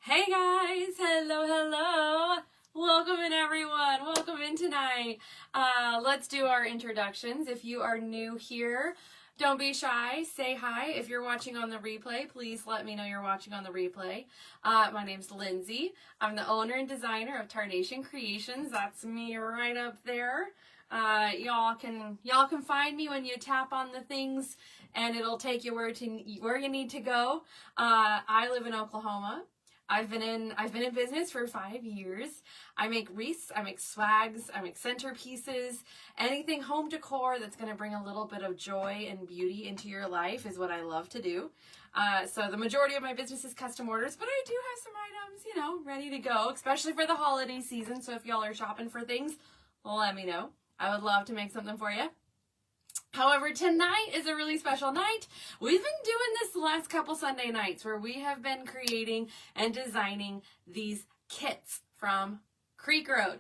Hey guys, hello. Welcome in everyone, welcome in tonight. Let's do our introductions. If you are new here, don't be shy, say hi. If you're watching on the replay, please let me know you're watching on the replay. My name's Lindsay. I'm the owner and designer of Tarnation Creations. That's me right up there. Y'all can find me when you tap on the things and it'll take you where you need to go. I live in Oklahoma. I've been in business for 5 years. I make wreaths, I make swags, I make centerpieces, anything home decor that's going to bring a little bit of joy and beauty into your life is what I love to do. So the majority of my business is custom orders, but I do have some items, ready to go, especially for the holiday season. So if y'all are shopping for things, let me know. I would love to make something for you. However, tonight is a really special night. We've been doing this the last couple Sunday nights where we have been creating and designing these kits from Creek Road.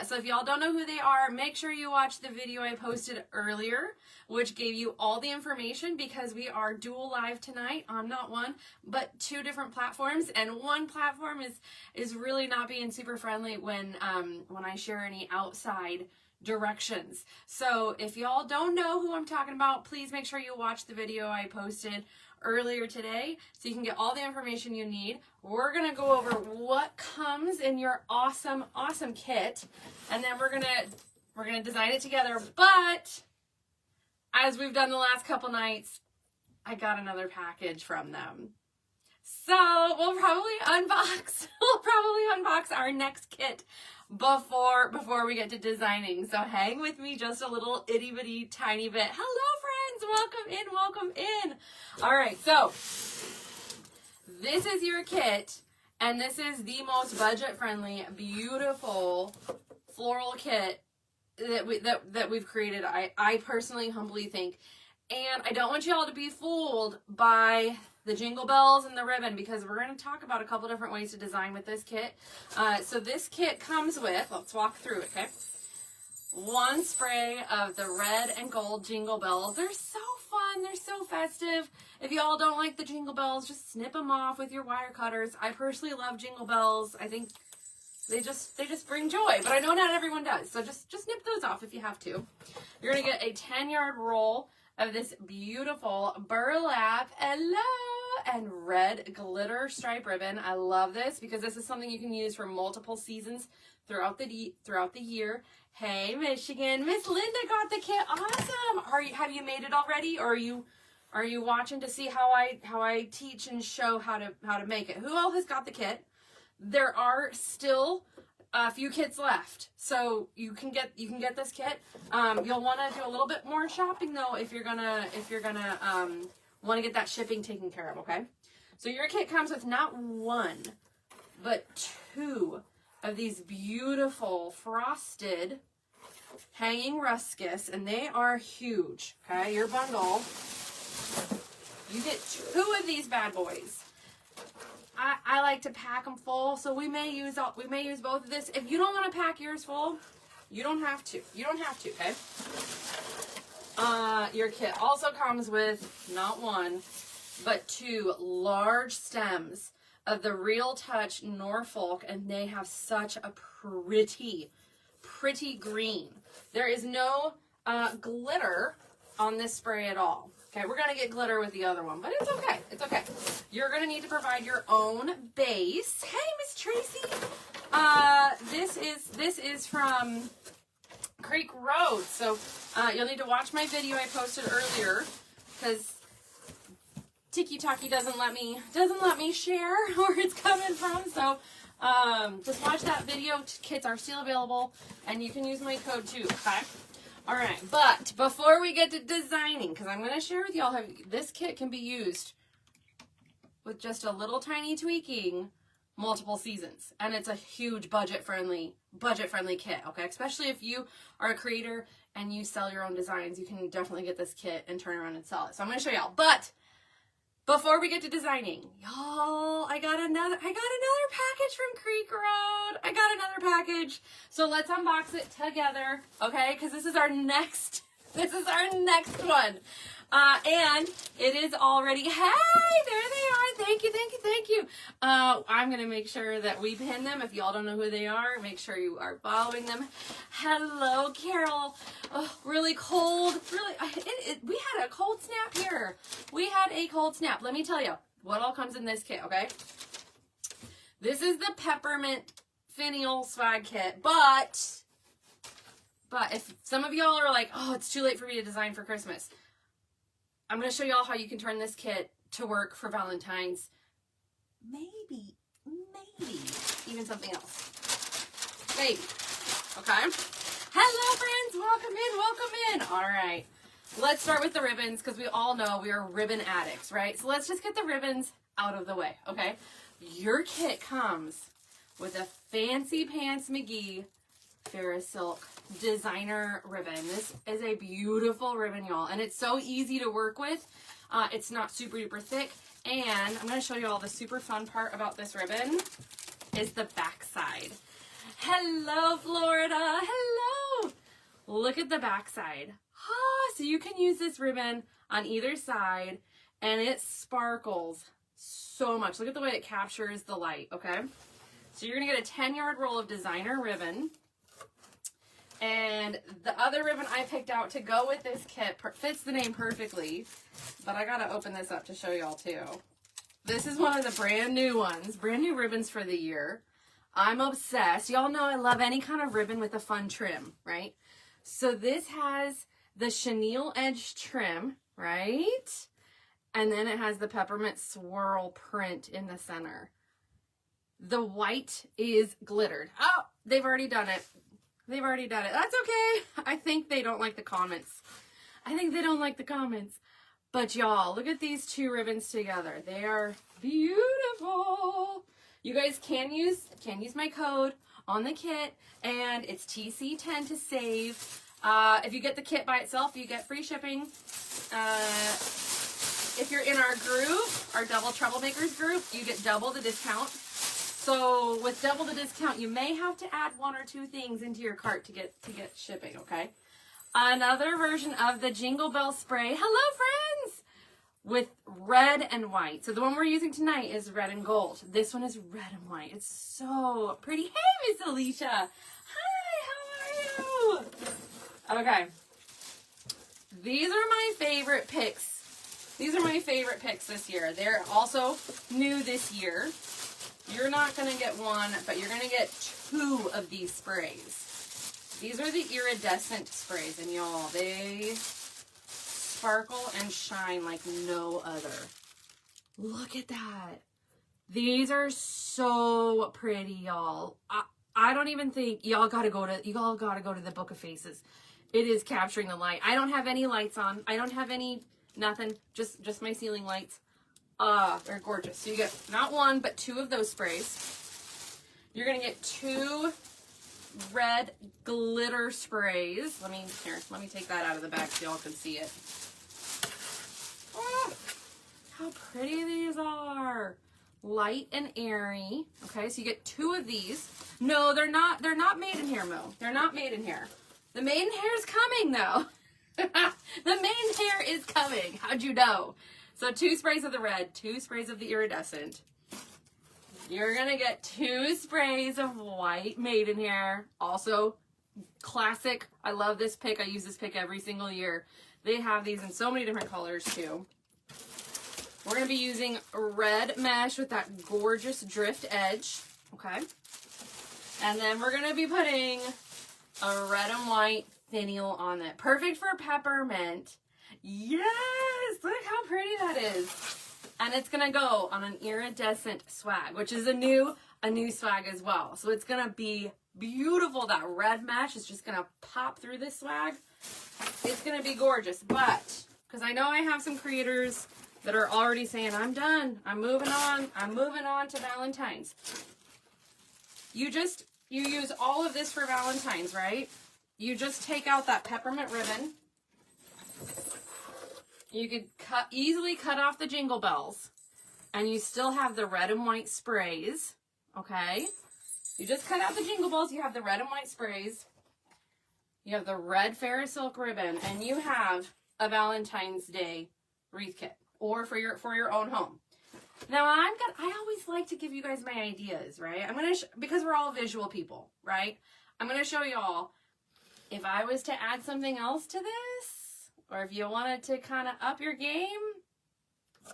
So if y'all don't know who they are, make sure you watch the video I posted earlier, which gave you all the information because we are dual live tonight on not one, but 2 different platforms. And one platform is really not being super friendly when I share any outside directions. So if y'all don't know who I'm talking about, please make sure you watch the video I posted earlier today so you can get all the information you need. We're gonna go over what comes in your awesome kit, and then we're gonna design it together. But as we've done the last couple nights, I got another package from them. So we'll probably unbox our next kit before we get to designing. So hang with me just a little itty bitty tiny bit. Hello friends, welcome in. All right, so this is your kit, and this is the most budget friendly, beautiful floral kit that we've created. I personally humbly think. And I don't want you all to be fooled by the jingle bells and the ribbon because we're going to talk about a couple different ways to design with this kit. So this kit comes with, let's walk through it, okay? 1 spray of the red and gold jingle bells. They're so fun. They're so festive. If y'all don't like the jingle bells, just snip them off with your wire cutters. I personally love jingle bells. I think they just bring joy, but I know not everyone does. So just snip those off if you have to. You're going to get a 10-yard roll of this beautiful burlap and red glitter stripe ribbon. I love this because this is something you can use for multiple seasons throughout the year. Hey, Michigan, Miss Linda got the kit. Awesome. Have you made it already, or are you watching to see how I teach and show how to make it? Who all has got the kit? There are still a few kits left, so you can get this kit. You'll want to do a little bit more shopping though if you're gonna want to get that shipping taken care of. Okay, so your kit comes with not 1 but 2 of these beautiful frosted hanging ruscus, and they are huge. Okay, your bundle, you get 2 of these bad boys. I like to pack them full, so we may use both of this. If you don't want to pack yours full, you don't have to. Okay. Your kit also comes with not 1, but 2 large stems of the Real Touch Norfolk, and they have such a pretty green. There is no glitter on this spray at all. Okay, we're gonna get glitter with the other one, but it's okay. It's okay. You're gonna need to provide your own base. Hey, Miss Tracy. This is from Creek Road. So you'll need to watch my video I posted earlier because Tiki-Taki doesn't let me share where it's coming from. So just watch that video. Kits are still available, and you can use my code too. Okay. All right, but before we get to designing, because I'm going to share with y'all how this kit can be used with just a little tiny tweaking multiple seasons, and it's a huge budget friendly kit. Okay, especially if you are a creator and you sell your own designs, you can definitely get this kit and turn around and sell it. So I'm going to show y'all, but before we get to designing, y'all, I got another package from Creek Road. I got another package. So let's unbox it together, okay? Because this is our next one. And it is already, hey, there they are. Thank you, thank you, thank you. I'm going to make sure that we pin them. If y'all don't know who they are, make sure you are following them. Hello, Carol. Oh, really cold. Really, we had a cold snap here. We had a cold snap. Let me tell you what all comes in this kit, okay? This is the peppermint finial swag kit, but if some of y'all are like, oh, it's too late for me to design for Christmas, I'm going to show y'all how you can turn this kit to work for Valentine's. Maybe even something else. Maybe. Okay? Hello, friends. Welcome in. All right. Let's start with the ribbons because we all know we are ribbon addicts, right? So let's just get the ribbons out of the way, okay? Your kit comes with a Fancy Pants McGee Ferris Silk designer ribbon. This is a beautiful ribbon, y'all, and it's so easy to work with. It's not super duper thick, and I'm going to show you all the super fun part about this ribbon is the back side. Hello, Florida. Hello. Look at the back side. So you can use this ribbon on either side, and it sparkles so much. Look at the way it captures the light, okay? So you're going to get a 10-yard roll of designer ribbon. And the other ribbon I picked out to go with this kit fits the name perfectly, but I gotta open this up to show y'all too. This is one of the brand new ones, brand new ribbons for the year. I'm obsessed. Y'all know I love any kind of ribbon with a fun trim, right? So this has the chenille edge trim, right? And then it has the peppermint swirl print in the center. The white is glittered. Oh, they've already done it. They've already done it. That's okay. I think they don't like the comments. But y'all, look at these two ribbons together. They are beautiful. You guys can use my code on the kit, and it's TC10 to save. If you get the kit by itself, you get free shipping. If you're in our group, our Double Troublemakers group, you get double the discount. So with double the discount, you may have to add 1 or 2 things into your cart to get shipping, okay? Another version of the Jingle Bell spray. Hello, friends! With red and white. So the one we're using tonight is red and gold. This one is red and white. It's so pretty. Hey, Miss Alicia. Hi, how are you? Okay. These are my favorite picks. These are my favorite picks this year. They're also new this year. You're not going to get one, but you're going to get 2 of these sprays. These are the iridescent sprays, and y'all, they sparkle and shine like no other. Look at that. These are so pretty, y'all. I don't even think y'all got to go to the Book of Faces. It is capturing the light. I don't have any lights on. I don't have any nothing. Just my ceiling lights. They're gorgeous. So you get not 1, but 2 of those sprays. You're going to get 2 red glitter sprays. Let me take that out of the bag so y'all can see it. Oh, how pretty these are. Light and airy. Okay, so you get 2 of these. No, they're not made in here, Mo. They're not made in here. The maiden hair is coming, though. The maiden hair is coming. How'd you know? So 2 sprays of the red, 2 sprays of the iridescent. You're going to get 2 sprays of white maiden hair. Also, classic. I love this pick. I use this pick every single year. They have these in so many different colors, too. We're going to be using red mesh with that gorgeous drift edge. Okay. And then we're going to be putting a red and white finial on it. Perfect for peppermint. Yes! Look how pretty that is. And it's going to go on an iridescent swag, which is a new swag as well. So it's going to be beautiful. That red mesh is just going to pop through this swag. It's going to be gorgeous. But, because I know I have some creators that are already saying, I'm done. I'm moving on. I'm moving on to Valentine's. You use all of this for Valentine's, right? You just take out that peppermint ribbon. You could easily cut off the jingle bells, and you still have the red and white sprays, okay? You just cut out the jingle bells, you have the red and white sprays, you have the red Ferris Silk ribbon, and you have a Valentine's Day wreath kit or for your own home. Now I always like to give you guys my ideas, right? I'm going to, because we're all visual people, right? I'm going to show y'all if I was to add something else to this, or if you wanted to kind of up your game,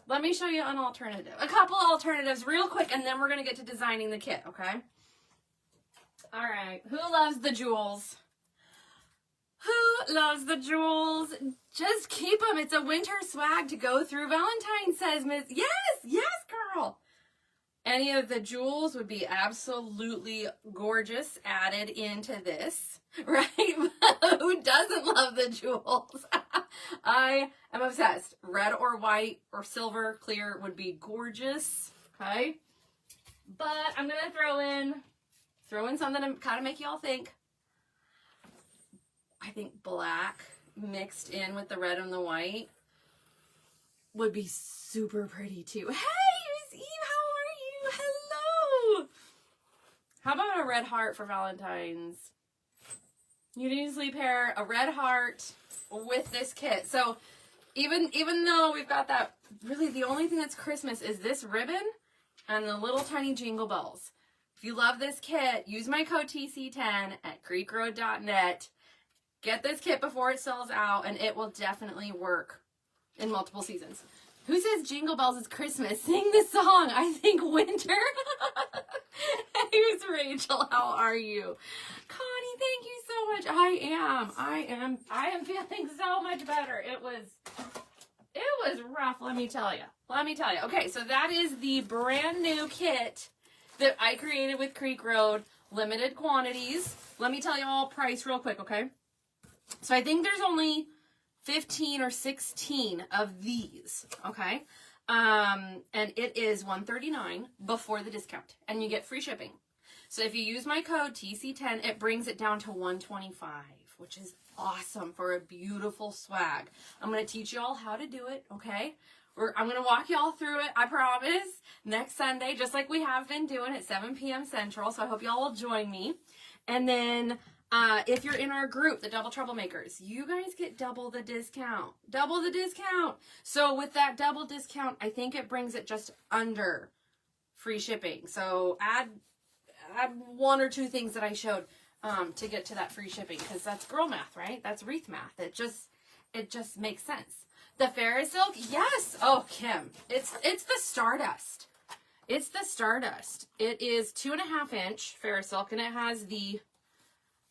let me show you an alternative. A couple alternatives real quick, and then we're going to get to designing the kit, okay? All right, who loves the jewels? Who loves the jewels? Just keep them. It's a winter swag to go through. Valentine says, Miss, yes, girl. Any of the jewels would be absolutely gorgeous added into this, right? Who doesn't love the jewels? I am obsessed. Red or white or silver clear would be gorgeous, okay? But I'm going to throw in something to kind of make y'all think. I think black mixed in with the red and the white would be super pretty too. Hey, Miss Eve, how are you? Hello. How about a red heart for Valentine's? You can easily pair a red heart with this kit. So even though we've got that, really the only thing that's Christmas is this ribbon and the little tiny jingle bells. If you love this kit, use my code TC10 at creekroad.net. Get this kit before it sells out, and it will definitely work in multiple seasons. Who says Jingle Bells is Christmas? Sing the song. I think winter. Here's Rachel. How are you? Connie, thank you so much. I am feeling so much better. It was rough, let me tell you. Okay, so that is the brand new kit that I created with Creek Road. Limited quantities. Let me tell you all price real quick, okay? So I think there's only 15 or 16 of these, okay? And it is $139 before the discount, and you get free shipping. So if you use my code TC10, it brings it down to $125, which is awesome for a beautiful swag. I'm going to teach you all how to do it, okay? I'm going to walk you all through it, I promise, next Sunday, just like we have been doing at 7 p.m. Central, so I hope y'all will join me. And then if you're in our group, the Double Troublemakers, you guys get double the discount. Double the discount. So with that double discount, I think it brings it just under free shipping. So add one or two things that I showed to get to that free shipping, because that's girl math, right? That's wreath math. It just makes sense. The Ferris Silk, yes. Oh, Kim, it's the Stardust. It's the Stardust. It is 2.5 inch Ferris Silk, and it has the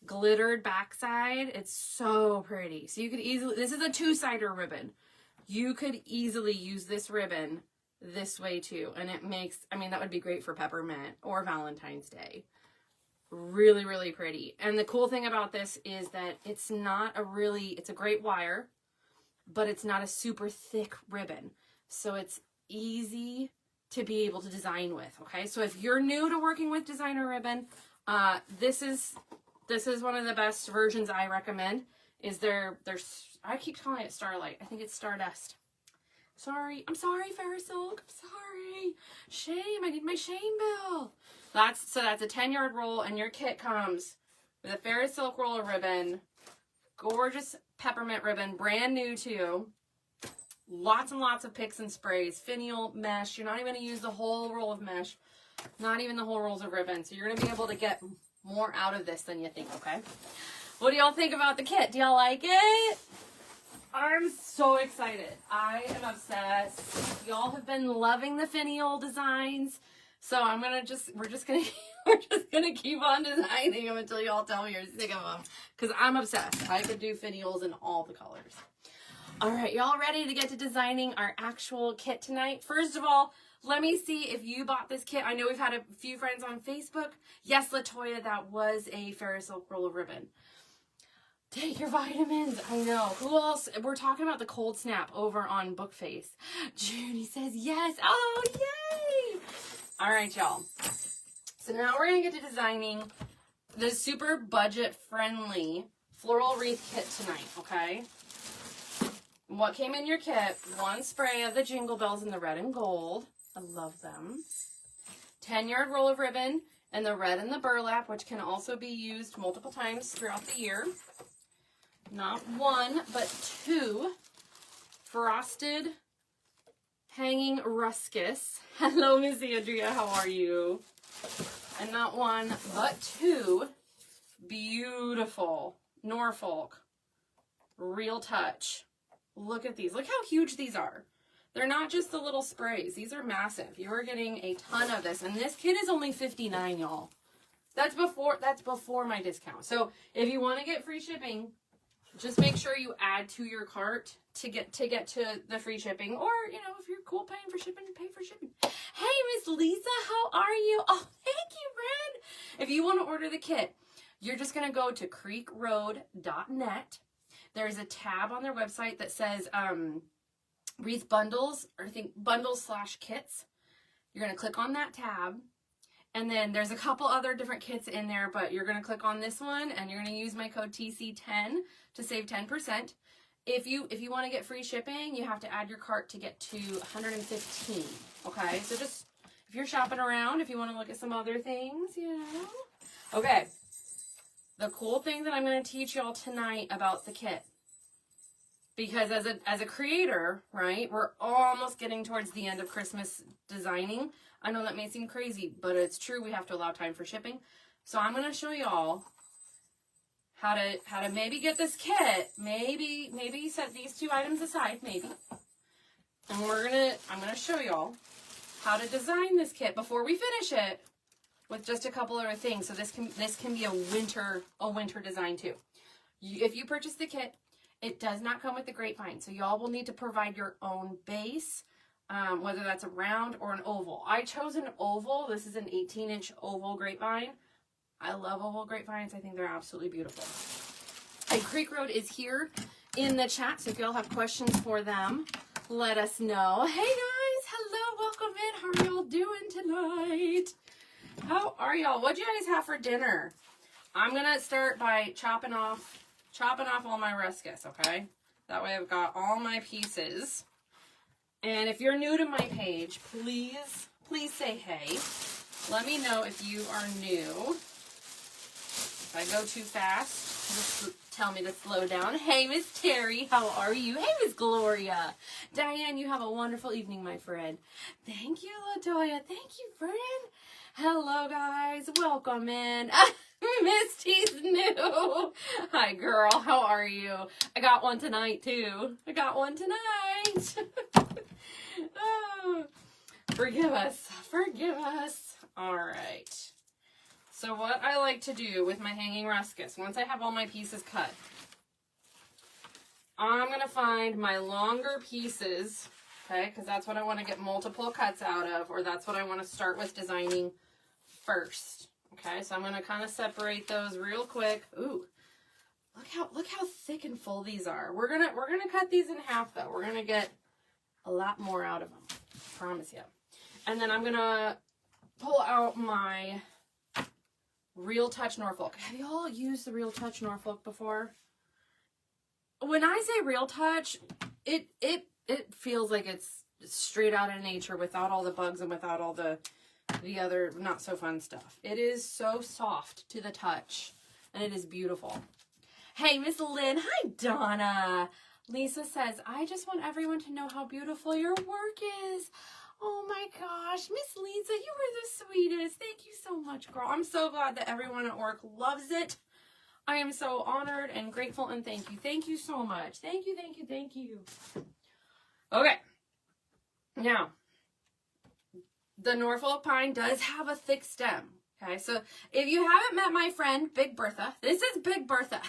glittered backside. It's so pretty. So you could easily, this is a 2-sider ribbon. You could easily use this ribbon this way too. And it makes, I mean, that would be great for peppermint or Valentine's Day. Really, really pretty. And the cool thing about this is that it's a great wire, but it's not a super thick ribbon. So it's easy to be able to design with, okay? So if you're new to working with designer ribbon, this is one of the best versions I recommend. I keep calling it Starlight. I think it's Stardust. I'm sorry, Ferris Silk. I'm sorry. Shame, I need my shame bill. That's a 10-yard roll, and your kit comes with a Ferris Silk roll of ribbon, gorgeous peppermint ribbon, brand new too. Lots and lots of picks and sprays, finial mesh. You're not even going to use the whole roll of mesh, not even the whole rolls of ribbon. So you're going to be able to get more out of this than you think, okay? What do y'all think about the kit? Do y'all like it? I'm so excited. I am obsessed. Y'all have been loving the finial designs. So we're just gonna keep on designing them until y'all tell me you're sick of them. Because I'm obsessed. I could do finials in all the colors. All right, y'all ready to get to designing our actual kit tonight? First of all, let me see if you bought this kit. I know we've had a few friends on Facebook. Yes, Latoya, that was a Ferris Silk roll of ribbon. Take your vitamins. I know. Who else? We're talking about the cold snap over on Bookface. Judy says yes. Oh, yay! All right, y'all. So now we're going to get to designing the super budget-friendly floral wreath kit tonight, okay? What came in your kit? 1 spray of the Jingle Bells in the red and gold. I love them. 10-yard roll of ribbon and the red and the burlap, which can also be used multiple times throughout the year. Not 1, but 2 frosted hanging ruscus. Hello, Miss Andrea, how are you? And not one, but two beautiful Norfolk Real Touch. Look at these. Look how huge these are. They're not just the little sprays. These are massive. You are getting a ton of this. And this kit is only $59, y'all. That's before my discount. So if you want to get free shipping, just make sure you add to your cart to get to the free shipping. Or, you know, if you're cool paying for shipping, pay for shipping. Hey, Miss Lisa, how are you? Oh, thank you, Red. If you want to order the kit, you're just going to go to creekroad.net. There's a tab on their website that says Wreath Bundles, or I think Bundles/Kits. You're going to click on that tab. And then there's a couple other different kits in there, but you're going to click on this one and you're going to use my code TC10 to save 10%. If you want to get free shipping, you have to add your cart to get to $115. Okay, so just if you're shopping around, if you want to look at some other things, you know. Okay, the cool thing that I'm going to teach y'all tonight about the kit, because as a creator, right, we're almost getting towards the end of Christmas designing. I know that may seem crazy, but it's true. We have to allow time for shipping. So I'm going to show y'all how to maybe get this kit, maybe set these two items aside, maybe. And I'm going to show y'all how to design this kit before we finish it with just a couple other things. So this can be a winter design too. If you purchase the kit, it does not come with the grapevine. So y'all will need to provide your own base. Whether that's a round or an oval. I chose an oval. This is an 18-inch oval grapevine. I love oval grapevines. I think they're absolutely beautiful. And Creek Road is here in the chat, so if y'all have questions for them, let us know. Hey guys, hello, welcome in. How are y'all doing tonight? How are y'all? What'd you guys have for dinner? I'm gonna start by chopping off all my ruscus, okay? That way I've got all my pieces. And if you're new to my page, please say hey. Let me know if you are new. If I go too fast, just tell me to slow down. Hey, Miss Terry, how are you? Hey, Miss Gloria. Diane, you have a wonderful evening, my friend. Thank you, LaToya. Thank you, friend. Hello, guys. Welcome in. Miss T's new. Hi, girl. How are you? I got one tonight, too. I got one tonight. Oh, forgive us. Forgive us. All right. So what I like to do with my hanging ruscus, once I have all my pieces cut, I'm going to find my longer pieces, okay, because that's what I want to get multiple cuts out of, or that's what I want to start with designing first. Okay, so I'm going to kind of separate those real quick. Ooh, look how thick and full these are. We're gonna cut these in half though. We're gonna get a lot more out of them. I promise you. And then I'm gonna pull out my Real Touch Norfolk. Have you all used the Real Touch Norfolk before? When I say Real Touch, it feels like it's straight out of nature without all the bugs and without all the other not so fun stuff. It is so soft to the touch and it is beautiful. Hey, Miss Lynn. Hi, Donna. Lisa says, I just want everyone to know how beautiful your work is. Oh my gosh, Miss Lisa, you were the sweetest. Thank you so much, girl. I'm so glad that everyone at work loves it. I am so honored and grateful and thank you. Thank you so much. Thank you, thank you, thank you. Okay. Now, the Norfolk pine does have a thick stem. Okay, so if you haven't met my friend, Big Bertha, this is Big Bertha.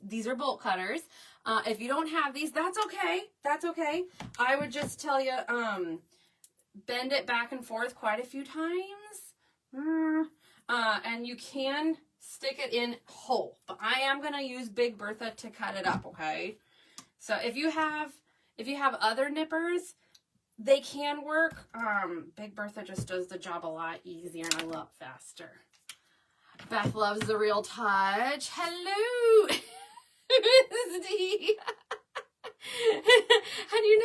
These are bolt cutters. If you don't have these, that's okay. That's okay. I would just tell you, bend it back and forth quite a few times. And you can stick it in whole, but I am going to use Big Bertha to cut it up. Okay. So if you have other nippers, they can work. Big Bertha just does the job a lot easier and a lot faster. Beth loves the Real Touch. Hello, Miss D. Had you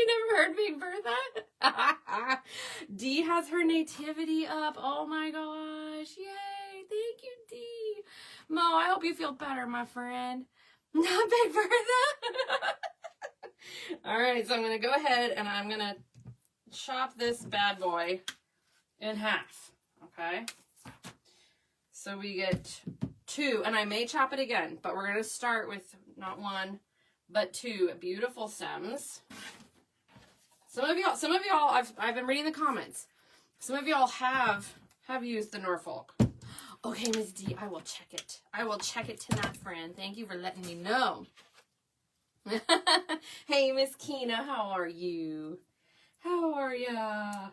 never heard Big Bertha? D has her nativity up. Oh my gosh. Yay. Thank you, D. Mo, I hope you feel better, my friend. Not Big Bertha. All right, so I'm going to go ahead and I'm going to chop this bad boy in half, okay? So we get 2, and I may chop it again, but we're going to start with not 1, but 2 beautiful stems. Some of y'all, I've been reading the comments. Some of y'all have used the Norfolk. Okay, Ms. D, I will check it. I will check it tonight, friend. Thank you for letting me know. Hey, Miss Keena, how are you? How are ya?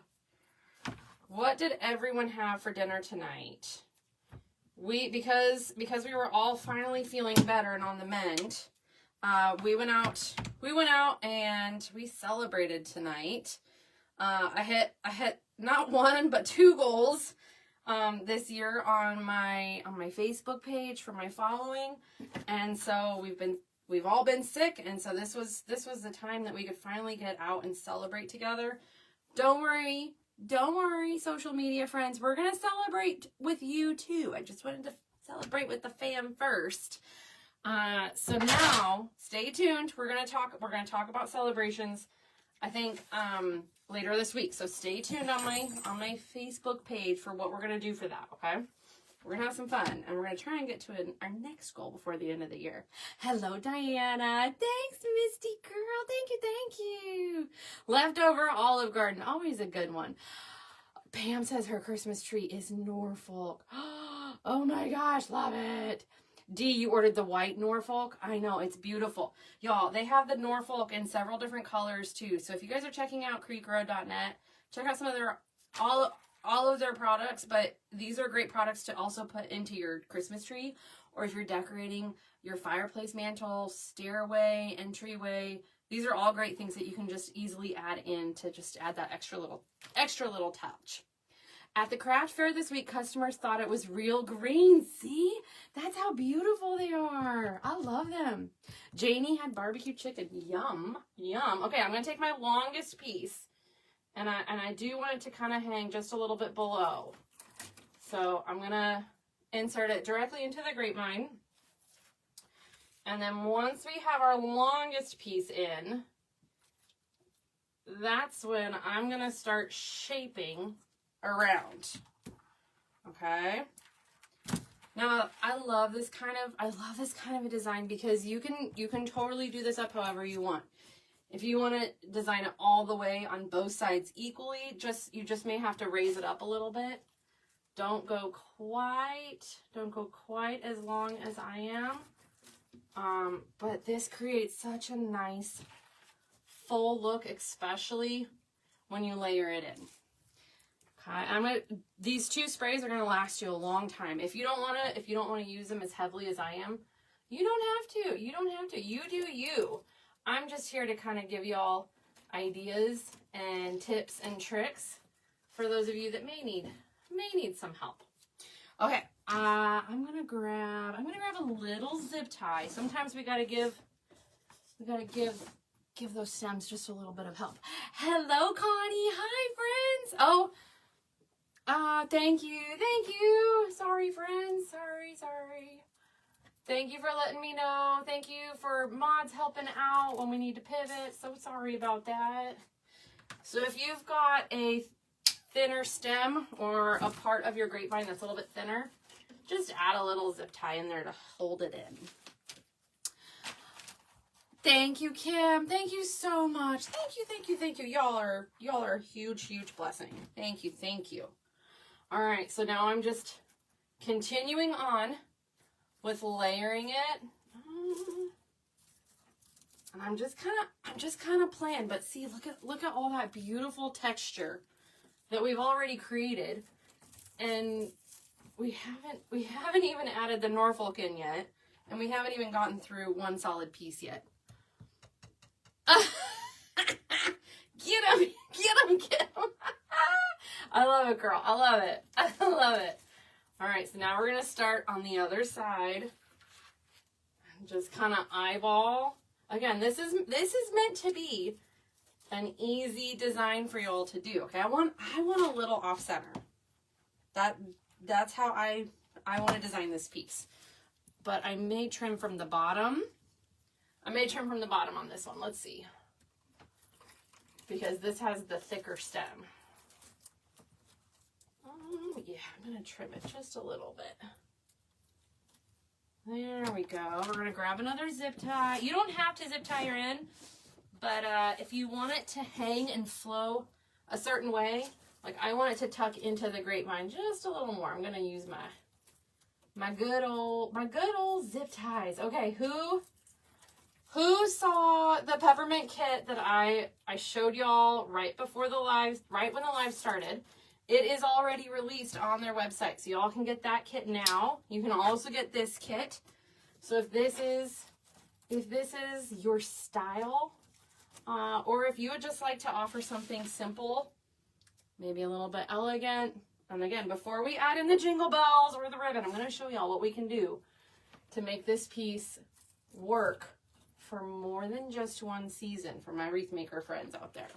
What did everyone have for dinner tonight? Because we were all finally feeling better and on the mend, we went out and we celebrated tonight. I hit not 1 but 2 goals this year on my Facebook page for my following, and so we've all been sick, and so this was the time that we could finally get out and celebrate together. Don't worry, social media friends. We're gonna celebrate with you too. I just wanted to celebrate with the fam first. So now stay tuned. We're gonna talk about celebrations, I think, later this week. So stay tuned on my Facebook page for what we're gonna do for that. Okay. We're gonna have some fun, and we're gonna try and get to our next goal before the end of the year. Hello, Diana. Thanks, Misty girl. Thank you. Leftover Olive Garden, always a good one. Pam says her Christmas tree is Norfolk. Oh my gosh, love it. D, you ordered the white Norfolk? I know, it's beautiful. Y'all, they have the Norfolk in several different colors too. So if you guys are checking out creekroad.net, check out some of their all of their products, but these are great products to also put into your Christmas tree, or if you're decorating your fireplace mantle, stairway, entryway. These are all great things that you can just easily add in to just add that extra little touch. At the craft fair this week, customers thought it was real green. See? That's how beautiful they are. I love them. Janie had barbecue chicken. Yum, yum. Okay, I'm going to take my longest piece, and I do want it to kind of hang just a little bit below. So I'm going to insert it directly into the grapevine. And then once we have our longest piece in, that's when I'm going to start shaping around. Okay. Now I love this kind of a design because you can totally do this up however you want. If you want to design it all the way on both sides equally, you just may have to raise it up a little bit. Don't go quite as long as I am. But this creates such a nice full look, especially when you layer it in. Okay, these 2 sprays are gonna last you a long time. If you don't wanna use them as heavily as I am, you don't have to. You do you. I'm just here to kind of give y'all ideas and tips and tricks for those of you that may need some help. Okay, I'm gonna grab a little zip tie. Sometimes we gotta give those stems just a little bit of help. Hello, Connie. Hi, friends. Oh. Thank you. Sorry, friends. Sorry. Thank you for letting me know. Thank you for mods helping out when we need to pivot. So sorry about that. So if you've got a thinner stem or a part of your grapevine that's a little bit thinner, just add a little zip tie in there to hold it in. Thank you, Kim. Thank you so much. Thank you. Y'all are a huge blessing. Thank you. All right, so now I'm just continuing on with layering it. And I'm just kind of playing, but see, look at all that beautiful texture that we've already created. And we haven't even added the Norfolk in yet, and we haven't even gotten through one solid piece yet. Get him. I love it, girl. I love it. All right, so now we're going to start on the other side. Just kind of eyeball. Again, this is meant to be an easy design for you all to do. Okay, I want a little off center. That's how I want to design this piece. But I may trim from the bottom I may trim from the bottom on this one. Let's see. Because this has the thicker stem. Yeah, I'm going to trim it just a little bit. There we go. We're going to grab another zip tie. You don't have to zip tie your end, but if you want it to hang and flow a certain way, like I want it to tuck into the grapevine just a little more. I'm going to use my good old zip ties. Okay, who saw the peppermint kit that I showed y'all right before the live, right when the live started? It is already released on their website, so y'all can get that kit now. You can also get this kit. So if this is your style, or if you would just like to offer something simple, maybe a little bit elegant. And again, before we add in the jingle bells or the ribbon, I'm going to show y'all what we can do to make this piece work for more than just one season for my wreath maker friends out there.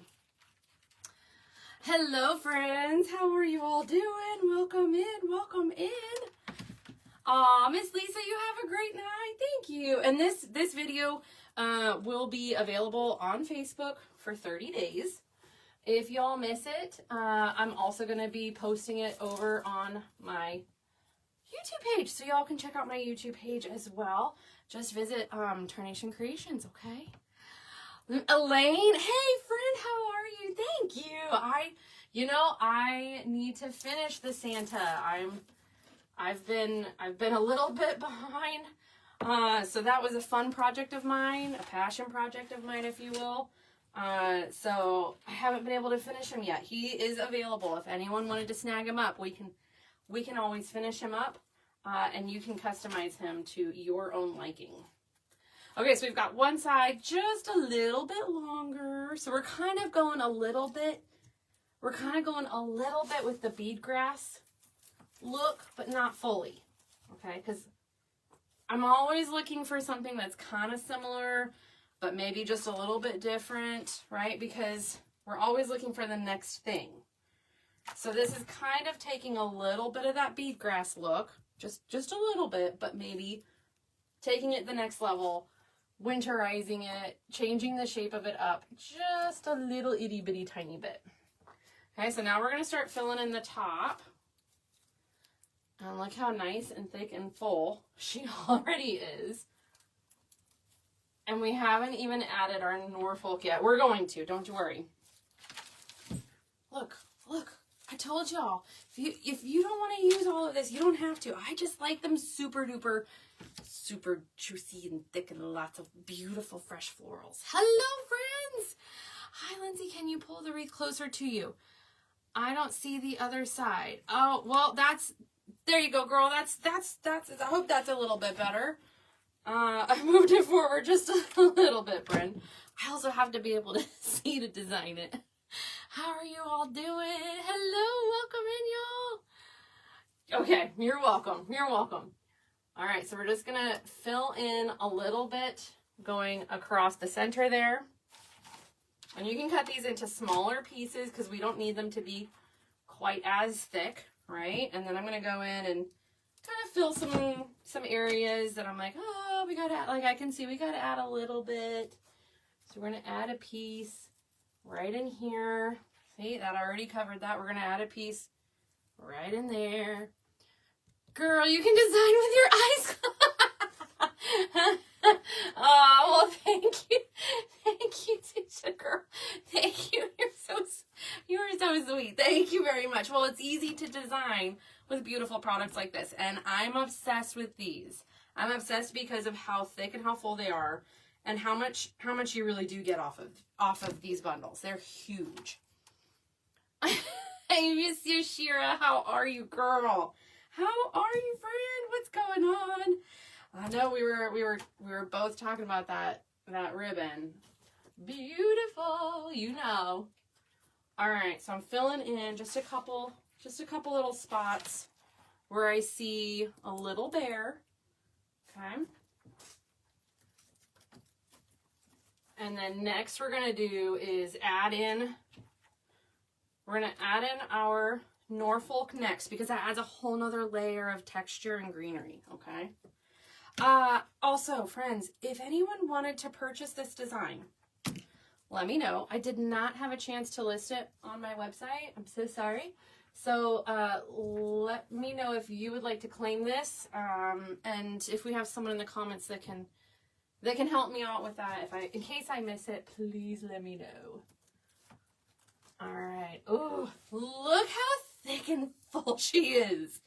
Hello friends, how are you all doing? Welcome in, welcome in. Miss Lisa, you have a great night. Thank you. And this video will be available on Facebook for 30 days. If y'all miss it, I'm also going to be posting it over on my YouTube page, so y'all can check out my YouTube page as well. Just visit Tarnation Creations, okay? Elaine, hey friend, how are you? Thank you. I need to finish the Santa. I've been a little bit behind. So that was a fun project of mine, a passion project of mine, if you will. So I haven't been able to finish him yet. He is available. If anyone wanted to snag him up, we can always finish him up, and you can customize him to your own liking. Okay, so we've got one side just a little bit longer. So we're kind of going a little bit with the bead grass look, but not fully. Okay, because I'm always looking for something that's kind of similar, but maybe just a little bit different, right? Because we're always looking for the next thing. So this is kind of taking a little bit of that bead grass look, just a little bit, but maybe taking it the next level, winterizing it, changing the shape of it up just a little itty bitty tiny bit. Okay, so now we're going to start filling in the top. And look how nice and thick and full she already is. And we haven't even added our Norfolk yet. We're going to, don't you worry. Look, I told y'all, if you don't want to use all of this, you don't have to. I just like them super duper, super juicy and thick and lots of beautiful fresh florals. Hello, friends. Hi, Lindsay. Can you pull the wreath closer to you? I don't see the other side. Oh, well, there you go, girl. That's, I hope that's a little bit better. I moved it forward just a little bit, Bryn. I also have to be able to see to design it. How are you all doing? Hello, welcome in, y'all. Okay, you're welcome. You're welcome. All right, so we're just going to fill in a little bit going across the center there. And you can cut these into smaller pieces because we don't need them to be quite as thick, right? And then I'm going to go in and kind of fill some areas that I'm like, oh, we got to add, like I can see we got to add a little bit. So we're going to add a piece right in here. See, that already covered that. We're going to add a piece right in there. Girl, you can design with your eyes. Oh, well, thank you. Thank you, teacher girl. Thank you. You are so sweet. Thank you very much. Well, it's easy to design with beautiful products like this, and I'm obsessed with these. I'm obsessed because of how thick and how full they are, and how much you really do get off of these bundles. They're huge. I miss you, Shira. How are you, girl? How are you, friend? What's going on? I know we were both talking about that ribbon. Beautiful, you know. All right, so I'm filling in just a couple little spots where I see a little bear. Okay. And then next we're gonna do is we're gonna add in our Norfolk next, because that adds a whole nother layer of texture and greenery, okay? Also, friends, if anyone wanted to purchase this design, let me know. I did not have a chance to list it on my website. I'm so sorry. So let me know if you would like to claim this, and if we have someone in the comments that can help me out with that. In case I miss it, please let me know. All right. Oh, look how thick and full she is.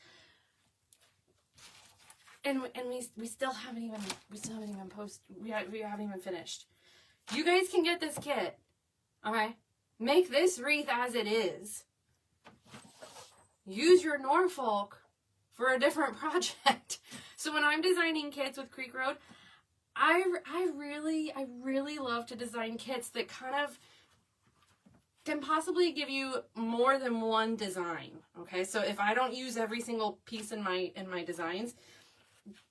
And we still haven't even we haven't even finished. You guys can get this kit. Okay? Make this wreath as it is. Use your Norfolk for a different project. So when I'm designing kits with Creek Road, I really love to design kits that kind of can possibly give you more than one design. Okay? So if I don't use every single piece in my designs,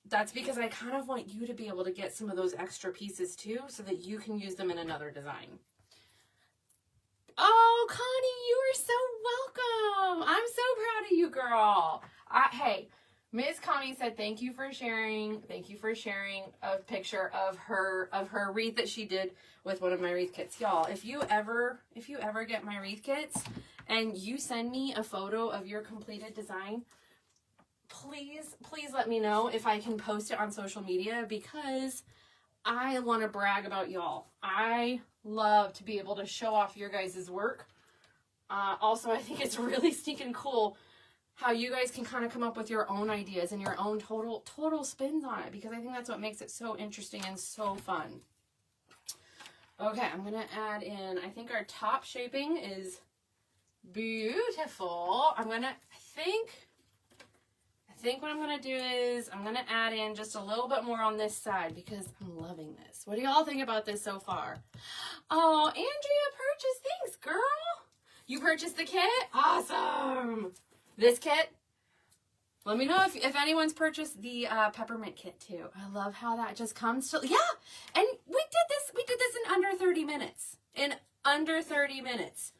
that's because I kind of want you to be able to get some of those extra pieces too, so that you can use them in another design. Oh, Connie, you are so welcome. I'm so proud of you, girl. Hey, Miss Connie said thank you for sharing. Thank you for sharing a picture of her wreath that she did with one of my wreath kits. Y'all, if you ever get my wreath kits and you send me a photo of your completed design, please let me know if I can post it on social media, because I want to brag about y'all. I love to be able to show off your guys' work. Also, I think it's really stinking cool how you guys can kind of come up with your own ideas and your own total spins on it, because I think that's what makes it so interesting and so fun. Okay, I'm going to add in, I think our top shaping is beautiful. I think what I'm going to do is I'm going to add in just a little bit more on this side, because I'm loving this. What do y'all think about this so far? Oh, Andrea purchased. Thanks, girl. You purchased the kit? Awesome. This kit? Let me know if anyone's purchased the peppermint kit too. I love how that just comes to, yeah. And we did this in under 30 minutes. In under 30 minutes.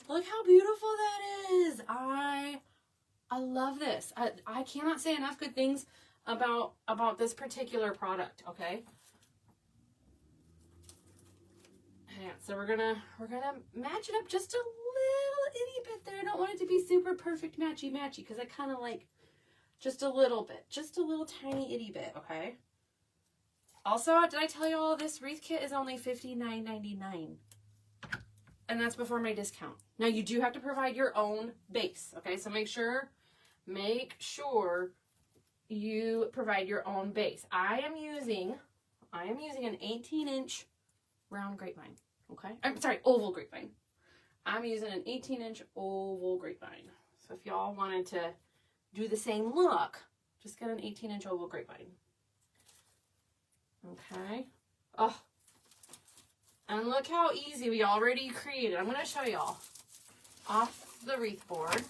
Look how beautiful that is. I love this. I cannot say enough good things about this particular product, okay? Yeah, so we're gonna match it up just a little itty bit there. I don't want it to be super perfect matchy because I kind of like just a little bit, just a little tiny itty bit, okay? Also, did I tell you all this wreath kit is only $59.99? And that's before my discount. Now you do have to provide your own base, okay? So make sure you provide your own base. I am using an 18-inch round grapevine, okay? I'm sorry, oval grapevine. I'm using an 18-inch oval grapevine. So if y'all wanted to do the same look, just get an 18-inch oval grapevine. Okay. Oh, and look how easy we already created. I'm going to show y'all off the wreath board.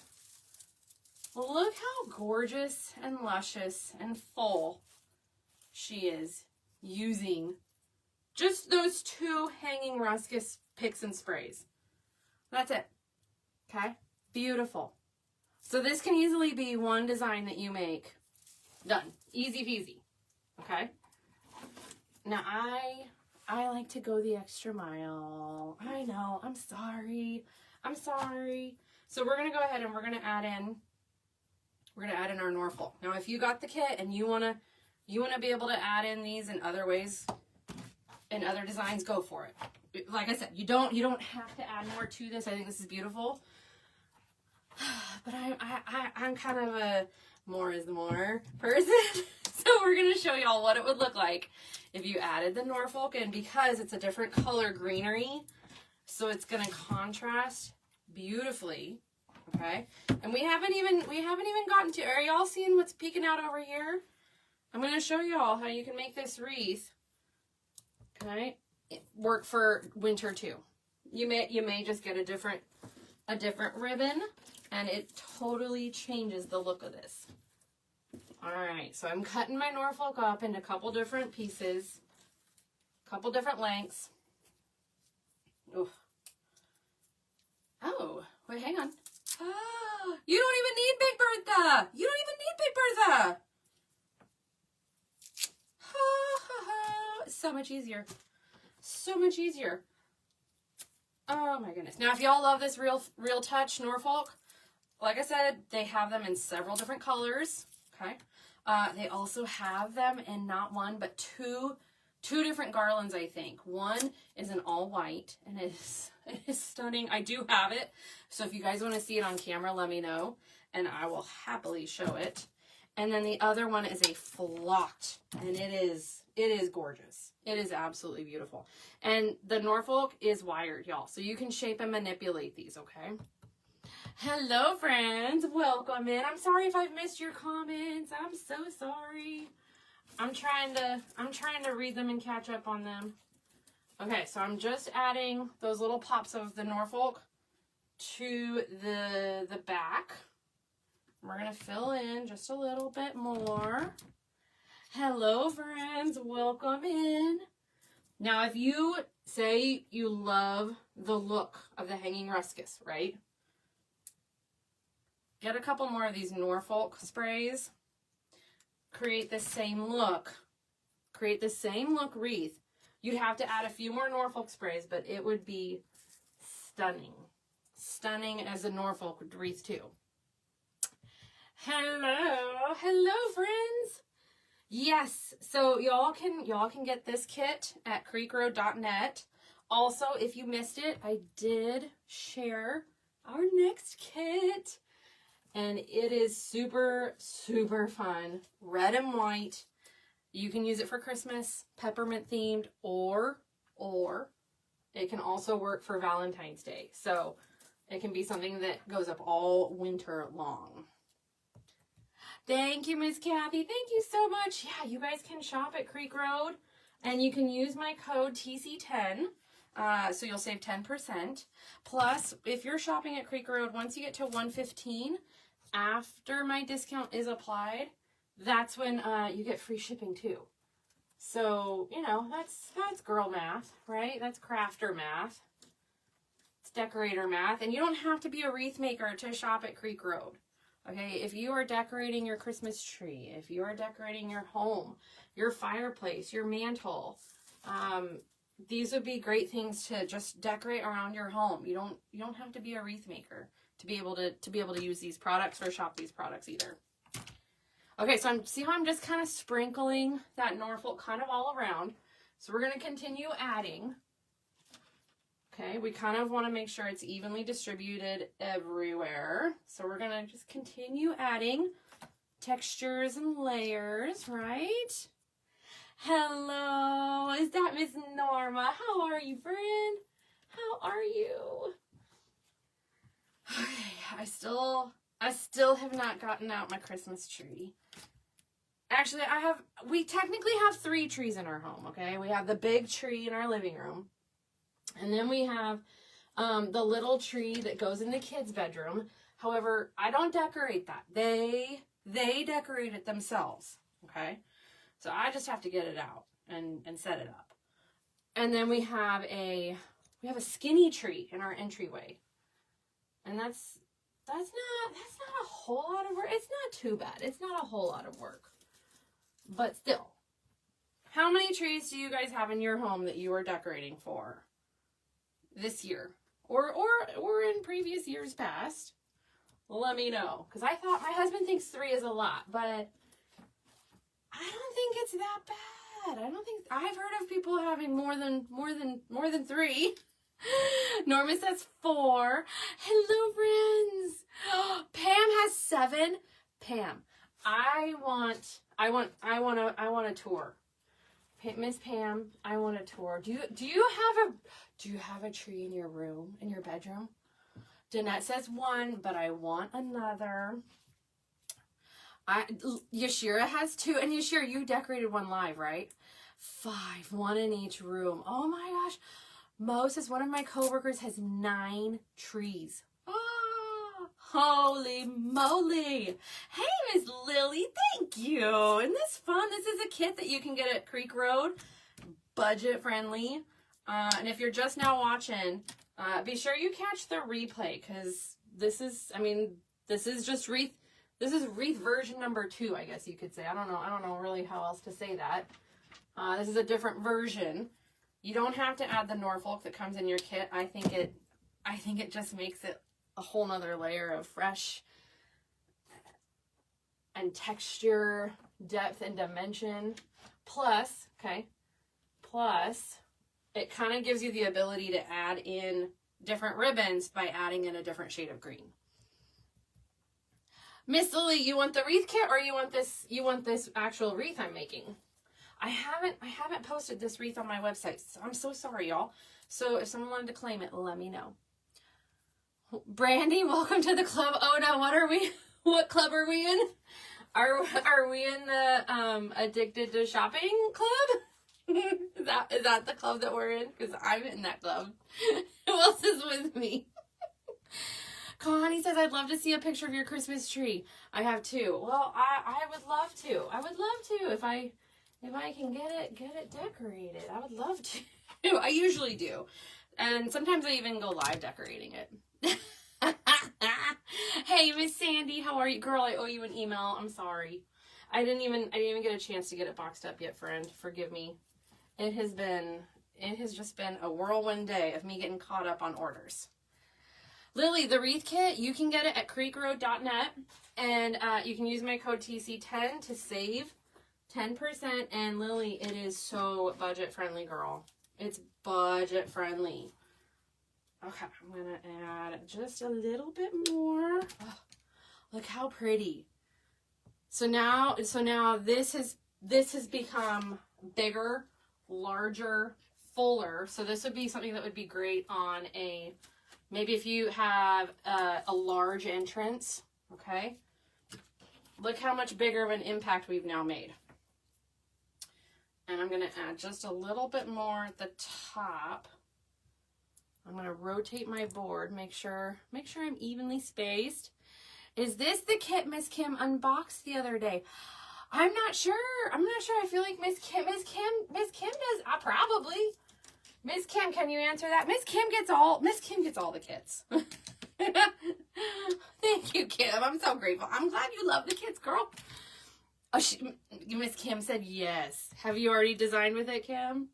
Look how gorgeous and luscious and full she is using just those two hanging ruscus picks and sprays. That's it. Okay? Beautiful. So this can easily be one design that you make. Done. Easy peasy. Okay? Now I like to go the extra mile. I know. I'm sorry. So we're going to go ahead and we're going to add in our Norfolk. Now, if you got the kit and you want to be able to add in these in other ways, in other designs, go for it. Like I said, you don't have to add more to this. I think this is beautiful. But I'm kind of a more is more person. So we're going to show y'all what it would look like if you added the Norfolk in, because it's a different color greenery. So it's going to contrast beautifully. Okay. And we haven't even gotten to, are y'all seeing what's peeking out over here? I'm going to show y'all how you can make this wreath. Okay. Work for winter too. You may just get a different ribbon, and it totally changes the look of this. All right, so I'm cutting my Norfolk up into a couple different pieces, couple different lengths. Ooh. Oh, wait, hang on. Oh, you don't even need Big Bertha. You don't even need Big Bertha. so much easier. So much easier. Oh my goodness. Now, if y'all love this Real Touch Norfolk, like I said, they have them in several different colors. Okay. They also have them in not one, but two different garlands, I think. One is an all white, and it is stunning. I do have it. So if you guys want to see it on camera, let me know, and I will happily show it. And then the other one is a flocked, and it is gorgeous. It is absolutely beautiful. And the Norfolk is wired, y'all, so you can shape and manipulate these, okay? Hello, friends. Welcome in. I'm sorry if I've missed your comments. I'm so sorry. I'm trying to read them and catch up on them. Okay, so I'm just adding those little pops of the Norfolk to the back. We're going to fill in just a little bit more. Hello, friends. Welcome in. Now, if you say you love the look of the hanging ruscus, right? Get a couple more of these Norfolk sprays. Create the same look. Create the same look wreath. You'd have to add a few more Norfolk sprays, but it would be stunning. Stunning as a Norfolk wreath too. Hello. Hello, friends. Yes, so y'all can get this kit at creekroad.net. Also, if you missed it, I did share our next kit. And it is super, super fun. Red and white. You can use it for Christmas, peppermint themed, or it can also work for Valentine's Day. So it can be something that goes up all winter long. Thank you, Miss Kathy. Thank you so much. Yeah, you guys can shop at Creek Road, and you can use my code TC10. So you'll save 10%. Plus, if you're shopping at Creek Road, once you get to $115, after my discount is applied, that's when you get free shipping too. So, you know, that's girl math, right? That's crafter math. It's decorator math. And you don't have to be a wreath maker to shop at Creek Road. Okay, if you are decorating your Christmas tree, if you are decorating your home, your fireplace, your mantle, these would be great things to just decorate around your home. You don't have to be a wreath maker to be able to use these products or shop these products either. Okay, so see how I'm just kind of sprinkling that Norfolk kind of all around. So we're going to continue adding. Okay, we kind of want to make sure it's evenly distributed everywhere. So we're going to just continue adding textures and layers, right? Hello, is that Miss Norma? How are you, friend? How are you? Okay, I still have not gotten out my Christmas tree. Actually, we technically have 3 trees in our home, okay? We have the big tree in our living room. And then we have the little tree that goes in the kids' bedroom. However, I don't decorate that. They decorate it themselves, okay? So I just have to get it out and set it up. And then we have a skinny tree in our entryway. And that's not a whole lot of work. It's not too bad. It's not a whole lot of work. But still, how many trees do you guys have in your home that you are decorating for this year or in previous years past? Let me know, because I thought my husband thinks 3 is a lot, but I don't think it's that bad. I don't think I've heard of people having more than 3. Norma says 4. Hello, friends. Pam has 7. Pam, I want a tour. Miss Pam, I want a tour. Do you have a tree in your room, in your bedroom? Danette says 1, but I want another. Yashira has 2, and Yashira, you decorated 1 live, right? 5, 1 in each room. Oh my gosh. Moses, one of my coworkers, has 9 trees. Oh, holy moly. Hey, Miss Lily, thank you. Isn't this fun? This is a kit that you can get at Creek Road, budget friendly. And if you're just now watching, be sure you catch the replay, because this is just wreath. This is wreath version number 2, I guess you could say. I don't know really how else to say that. This is a different version. You don't have to add the Norfolk that comes in your kit. I think it just makes it a whole nother layer of fresh and texture, depth and dimension. Plus, it kind of gives you the ability to add in different ribbons by adding in a different shade of green. Miss Lily, you want the wreath kit or you want this actual wreath I'm making? I haven't posted this wreath on my website. So I'm so sorry, y'all. So if someone wanted to claim it, let me know. Brandy, welcome to the club. Oh no, what club are we in? Are we in the addicted to shopping club? Is that the club that we're in? Because I'm in that club. Who else is with me? Connie says, I'd love to see a picture of your Christmas tree. I have too. Well, I would love to. I would love to if I can get it decorated. I would love to. I usually do. And sometimes I even go live decorating it. Hey, Miss Sandy, how are you? Girl, I owe you an email. I'm sorry. I didn't even get a chance to get it boxed up yet, friend. Forgive me. It has just been a whirlwind day of me getting caught up on orders. Lily, the wreath kit, you can get it at creekroad.net, and you can use my code TC10 to save 10%. And Lily, it is so budget friendly, girl. It's budget friendly. Okay, I'm gonna add just a little bit more. Oh, look how pretty. So now this has become bigger, larger, fuller. So this would be something that would be great on maybe if you have a large entrance. Okay, look how much bigger of an impact we've now made. And I'm gonna add just a little bit more at the top. I'm going to rotate my board, make sure I'm evenly spaced. Is this the kit Miss Kim unboxed the other day? I'm not sure. I feel like Miss Kim does. Probably. Miss Kim, can you answer that? Miss Kim gets all the kits. Thank you, Kim. I'm so grateful. I'm glad you love the kits, girl. Oh, Miss Kim said yes. Have you already designed with it, Kim?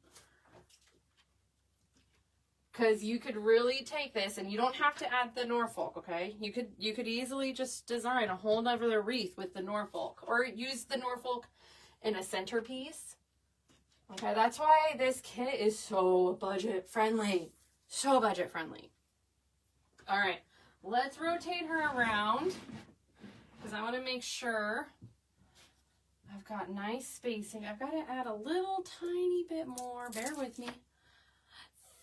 Because you could really take this, and you don't have to add the Norfolk, okay? You could easily just design a whole nother wreath with the Norfolk, or use the Norfolk in a centerpiece. Okay, that's why this kit is so budget friendly. So budget friendly. All right, let's rotate her around, because I want to make sure I've got nice spacing. I've got to add a little tiny bit more. Bear with me.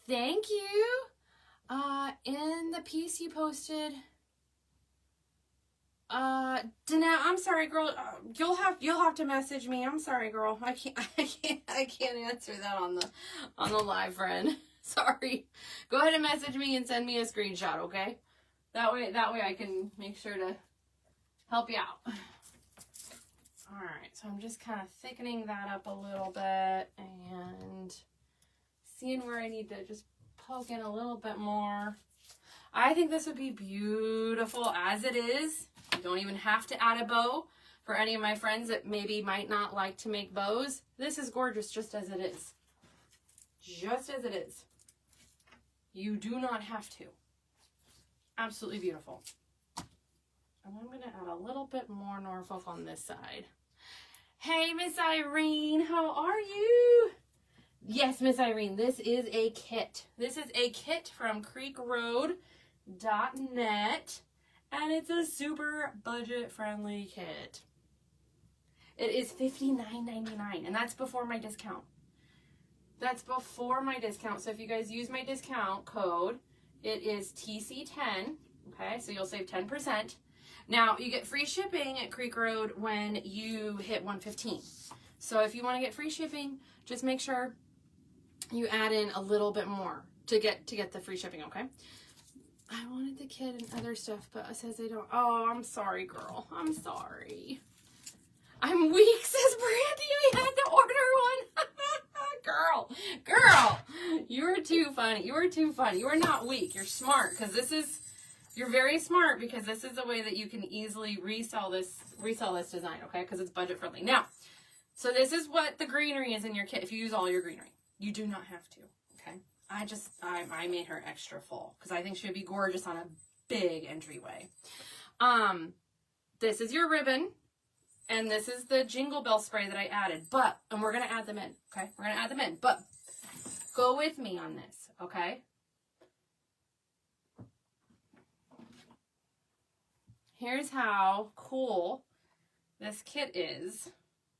Thank you. In the piece you posted, Dana, I'm sorry, girl. You'll have to message me. I'm sorry, girl. I can't answer that on the live, friend. Sorry. Go ahead and message me and send me a screenshot, okay? That way I can make sure to help you out. All right. So I'm just kind of thickening that up a little bit and seeing where I need to just poke in a little bit more. I think this would be beautiful as it is. You don't even have to add a bow. For any of my friends that maybe might not like to make bows, this is gorgeous just as it is. Just as it is. You do not have to. Absolutely beautiful. And I'm going to add a little bit more Norfolk on this side. Hey, Miss Irene, how are you? Yes, Miss Irene, this is a kit. This is a kit from creekroad.net, and it's a super budget-friendly kit. It is $59.99, and that's before my discount. That's before my discount. So if you guys use my discount code, it is TC10, okay? So you'll save 10%. Now, you get free shipping at Creek Road when you hit 115. So if you want to get free shipping, just make sure you add in a little bit more to get the free shipping, okay? I wanted the kit and other stuff, but it says they don't. Oh, I'm sorry, girl. I'm sorry. I'm weak, says Brandy. We had to order one. Girl, you are too funny. You are too funny. You are not weak. You're smart, because you're very smart, because this is a way that you can easily resell this design, okay? Because it's budget friendly. Now, So this is what the greenery is in your kit if you use all your greenery. You do not have to, okay? I made her extra full because I think she would be gorgeous on a big entryway. This is your ribbon, and this is the Jingle Bell spray that I added, and we're going to add them in, okay? We're going to add them in, but go with me on this, okay? Here's how cool this kit is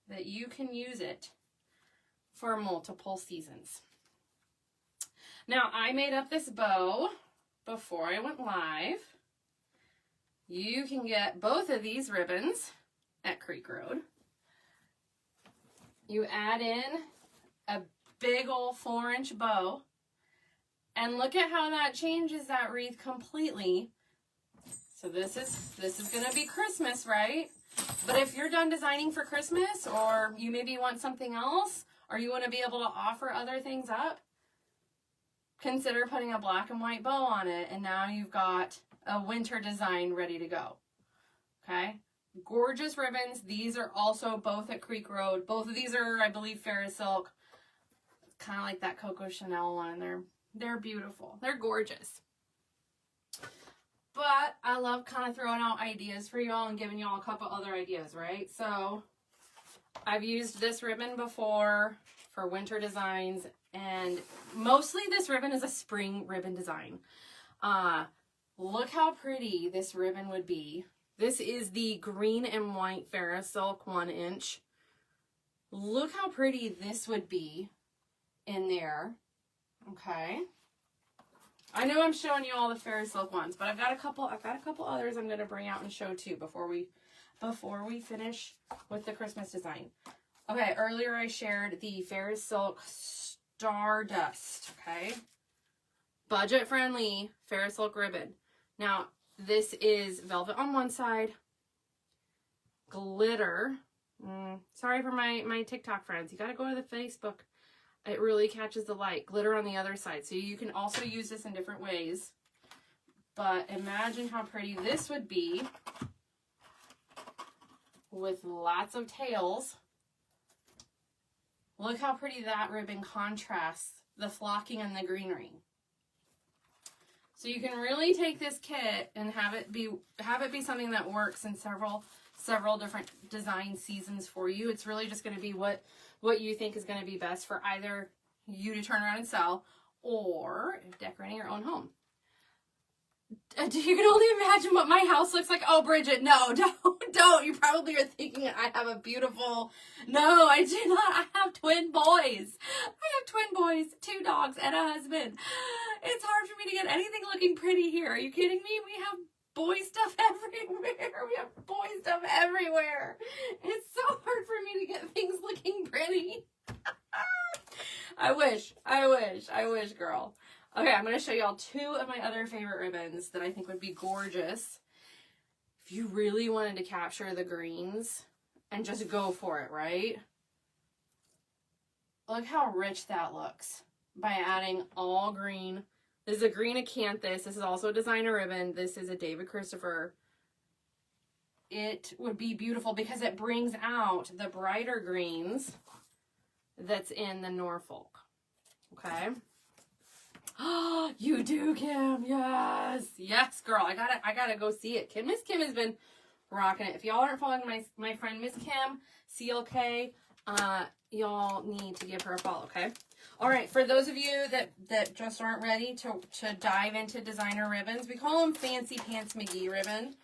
that you can use it for multiple seasons. Now, I made up this bow before I went live. You can get both of these ribbons at Creek Road. You add in a big old 4-inch bow, and look at how that changes that wreath completely. So this is going to be Christmas, right? But if you're done designing for Christmas, or you maybe want something else, or you want to be able to offer other things up, consider putting a black and white bow on it, and now you've got a winter design ready to go. Okay? Gorgeous ribbons. These are also both at Creek Road. Both of these are, I believe, Ferris Silk. Kind of like that Coco Chanel one. They're beautiful. They're gorgeous. But I love kind of throwing out ideas for y'all and giving y'all a couple other ideas, right? So I've used this ribbon before for winter designs, and mostly this ribbon is a spring ribbon design. Look how pretty this ribbon would be. This is the green and white Ferris Silk 1-inch. Look how pretty this would be in there. Okay. I know I'm showing you all the Ferris Silk ones, but I've got a couple others I'm going to bring out and show too before we finish with the Christmas design. Okay, earlier I shared the Ferris Silk Stardust, okay? Budget friendly Ferris Silk ribbon. Now, this is velvet on one side, glitter. Sorry for my TikTok friends. You got to go to the Facebook. It really catches the light. Glitter on the other side. So you can also use this in different ways. But imagine how pretty this would be with lots of tails. Look how pretty that ribbon contrasts the flocking and the greenery. So you can really take this kit and have it be something that works in several different design seasons for you. It's really just going to be what you think is going to be best for either you to turn around and sell, or decorating your own home. You can only imagine what my house looks like. Oh, Bridget, no, don't. You probably are thinking I have a beautiful... No, I do not. I have twin boys. 2 dogs, and a husband. It's hard for me to get anything looking pretty here. Are you kidding me? We have boy stuff everywhere. It's so hard for me to get things looking pretty. I wish, girl. Okay, I'm going to show y'all 2 of my other favorite ribbons that I think would be gorgeous if you really wanted to capture the greens and just go for it, right? Look how rich that looks by adding all green. This is a green acanthus. This is also a designer ribbon. This is a David Christopher. It would be beautiful because it brings out the brighter greens that's in the Norfolk. Okay. Oh, you do, Kim. Yes, girl. I gotta go see it. Miss Kim has been rocking it. If y'all aren't following my friend Miss Kim CLK, y'all need to give her a follow. Okay. All right. For those of you that just aren't ready to dive into designer ribbons, we call them Fancy Pants McGee ribbon.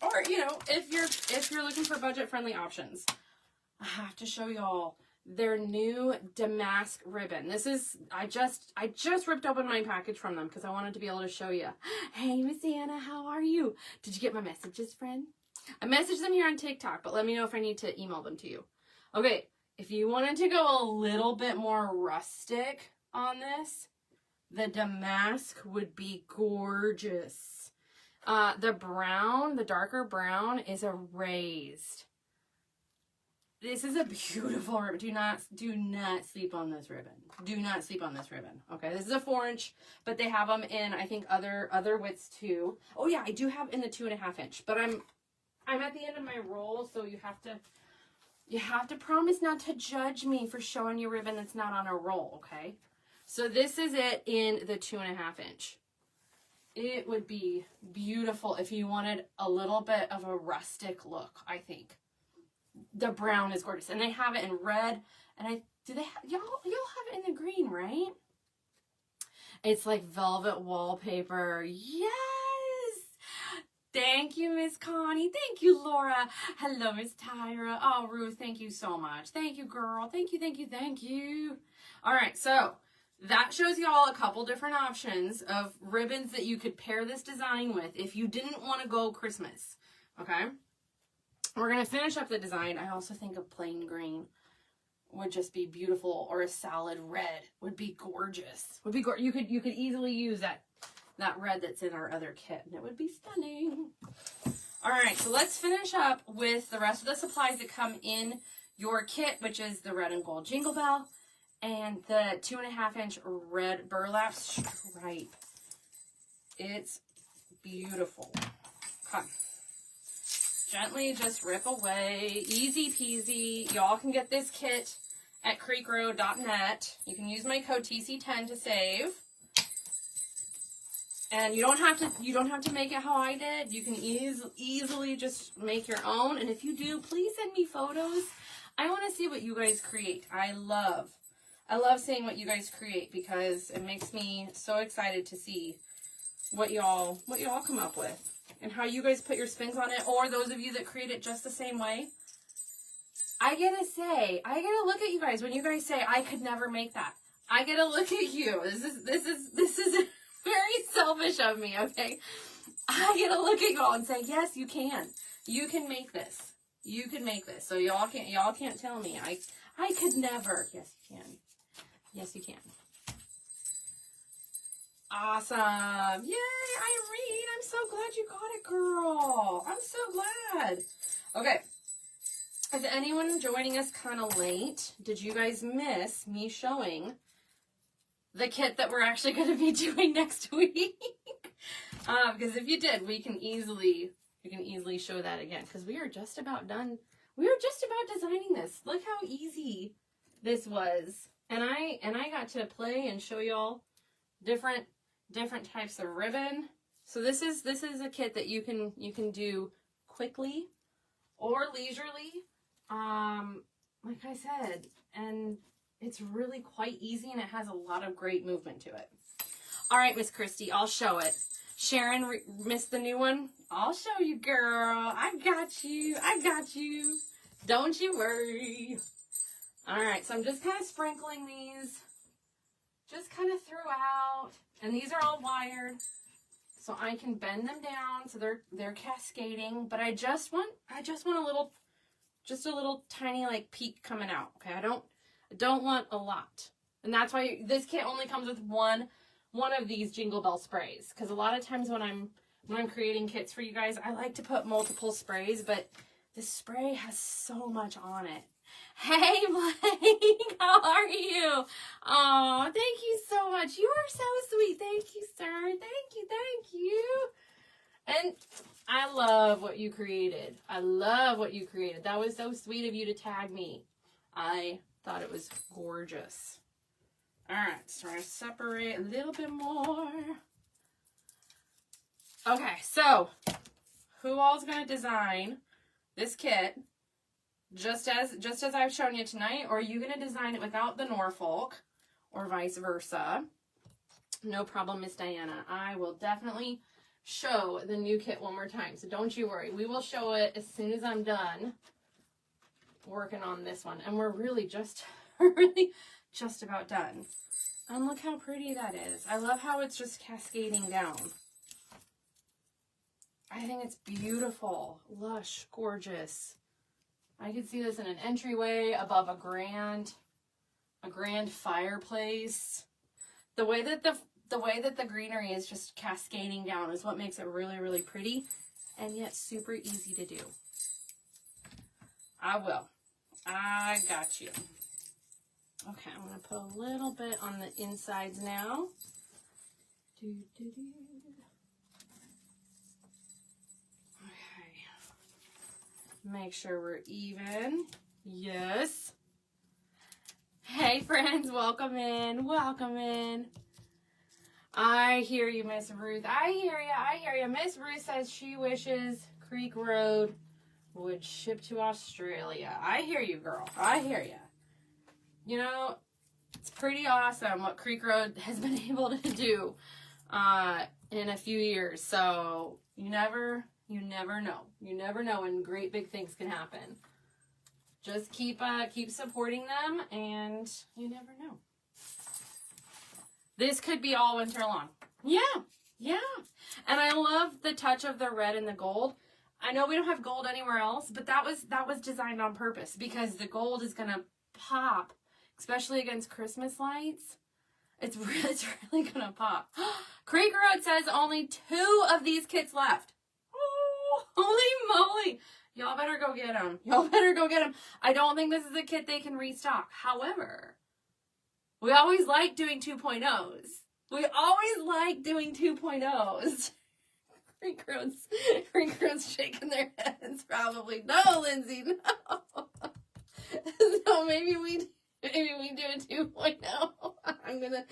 Or if you're looking for budget friendly options, I have to show y'all their new damask ribbon. This is, I just ripped open my package from them because I wanted to be able to show you. Hey, Miss Anna, how are you? Did you get my messages, friend? I messaged them here on TikTok, but let me know if I need to email them to you. Okay, if you wanted to go a little bit more rustic on this, the damask would be gorgeous. The darker brown is a raised. This is a beautiful ribbon. Do not sleep on this ribbon. Do not sleep on this ribbon. Okay, this is a 4-inch, but they have them in, I think, other widths too. Oh yeah, I do have in the 2.5-inch, but I'm at the end of my roll, so you have to You have to promise not to judge me for showing you ribbon that's not on a roll, okay? So this is it in the 2.5 inch. It would be beautiful if you wanted a little bit of a rustic look, I think. The brown is gorgeous. And they have it in red. And y'all have it in the green, right? It's like velvet wallpaper. Yes! Thank you, Miss Connie. Thank you, Laura. Hello, Miss Tyra. Oh, Ruth, thank you so much. Thank you, girl. Thank you, thank you, thank you. All right, so that shows y'all a couple different options of ribbons that you could pair this design with if you didn't want to go Christmas, okay? We're going to finish up the design. I also think a plain green would just be beautiful, or a solid red would be gorgeous. You could easily use that red that's in our other kit, and it would be stunning. All right, so let's finish up with the rest of the supplies that come in your kit, which is the red and gold jingle bell and the 2.5 inch red burlap stripe. It's beautiful. Come. Gently just rip away. Easy peasy. Y'all can get this kit at creekroad.net. You can use my code TC10 to save. And you don't have to make it how I did. You can easily just make your own. And if you do, please send me photos. I want to see what you guys create. I love seeing what you guys create because it makes me so excited to see what y'all come up with and how you guys put your spins on it, or those of you that create it just the same way. I gotta look at you guys when you guys say I could never make that. I gotta look at you. This is very selfish of me, okay? I get to look at y'all and say, yes, you can. You can make this. You can make this. So y'all can't tell me I could never. Yes, you can. Yes, you can. Awesome. Yay, Irene. I'm so glad you got it, girl. I'm so glad. Okay. Is anyone joining us kind of late? Did you guys miss me showing the kit that we're actually going to be doing next week? Because if you did, you can easily show that again, because we are just about done. We were just about designing this. Look how easy this was. And I got to play and show y'all different types of ribbon. So this is a kit that you can do quickly or leisurely. Like I said, and it's really quite easy, and it has a lot of great movement to it. All right, Miss Christy, I'll show it. Sharon missed the new one. I'll show you, girl. I got you. I got you. Don't you worry. All right, so I'm just kind of sprinkling these just kind of throughout. And these are all wired, so I can bend them down so they're cascading. But I just want a little tiny like peak coming out. Okay, I don't want a lot. And that's why this kit only comes with one of these Jingle Bell sprays. Because a lot of times when I'm creating kits for you guys, I like to put multiple sprays, but this spray has so much on it. Hey, Blake, how are you? Oh, thank you so much. You are so sweet. Thank you, sir. Thank you. And I love what you created. I love what you created. That was so sweet of you to tag me. I thought it was gorgeous. All right, so we're going to separate a little bit more. Okay, so who all's going to design this kit just as I've shown you tonight, or are you going to design it without the Norfolk, or vice versa? No problem, Miss Diana. I will definitely show the new kit one more time, so don't you worry. We will show it as soon as I'm done working on this one, and we're really just about done. And look how pretty that is. I love how it's just cascading down. I think it's beautiful, lush, gorgeous. I could see this in an entryway above a grand fireplace. The way that the greenery is just cascading down is what makes it really, really pretty, and yet super easy to do. I got you. Okay, I'm going to put a little bit on the insides now. Okay. Make sure we're even. Yes. Hey friends, welcome in. Welcome in. I hear you, Miss Ruth. I hear you. Miss Ruth says she wishes Creek Road would ship to Australia. I hear you, girl. I hear you. You know, it's pretty awesome what Creek Road has been able to do in a few years. So you never know. You never know when great big things can happen. Just keep supporting them, and you never know. This could be all winter long. Yeah. And I love the touch of the red and the gold. I know we don't have gold anywhere else, but that was designed on purpose because the gold is gonna pop, especially against Christmas lights. It's really gonna pop. Creek Road says only 2 of these kits left. Oh, holy moly! Y'all better go get them. I don't think this is a kit they can restock. However, we always like doing 2.0s. Creek Road's shaking their heads probably. No, Lindsay, no. So maybe we do a 2.0. I'm gonna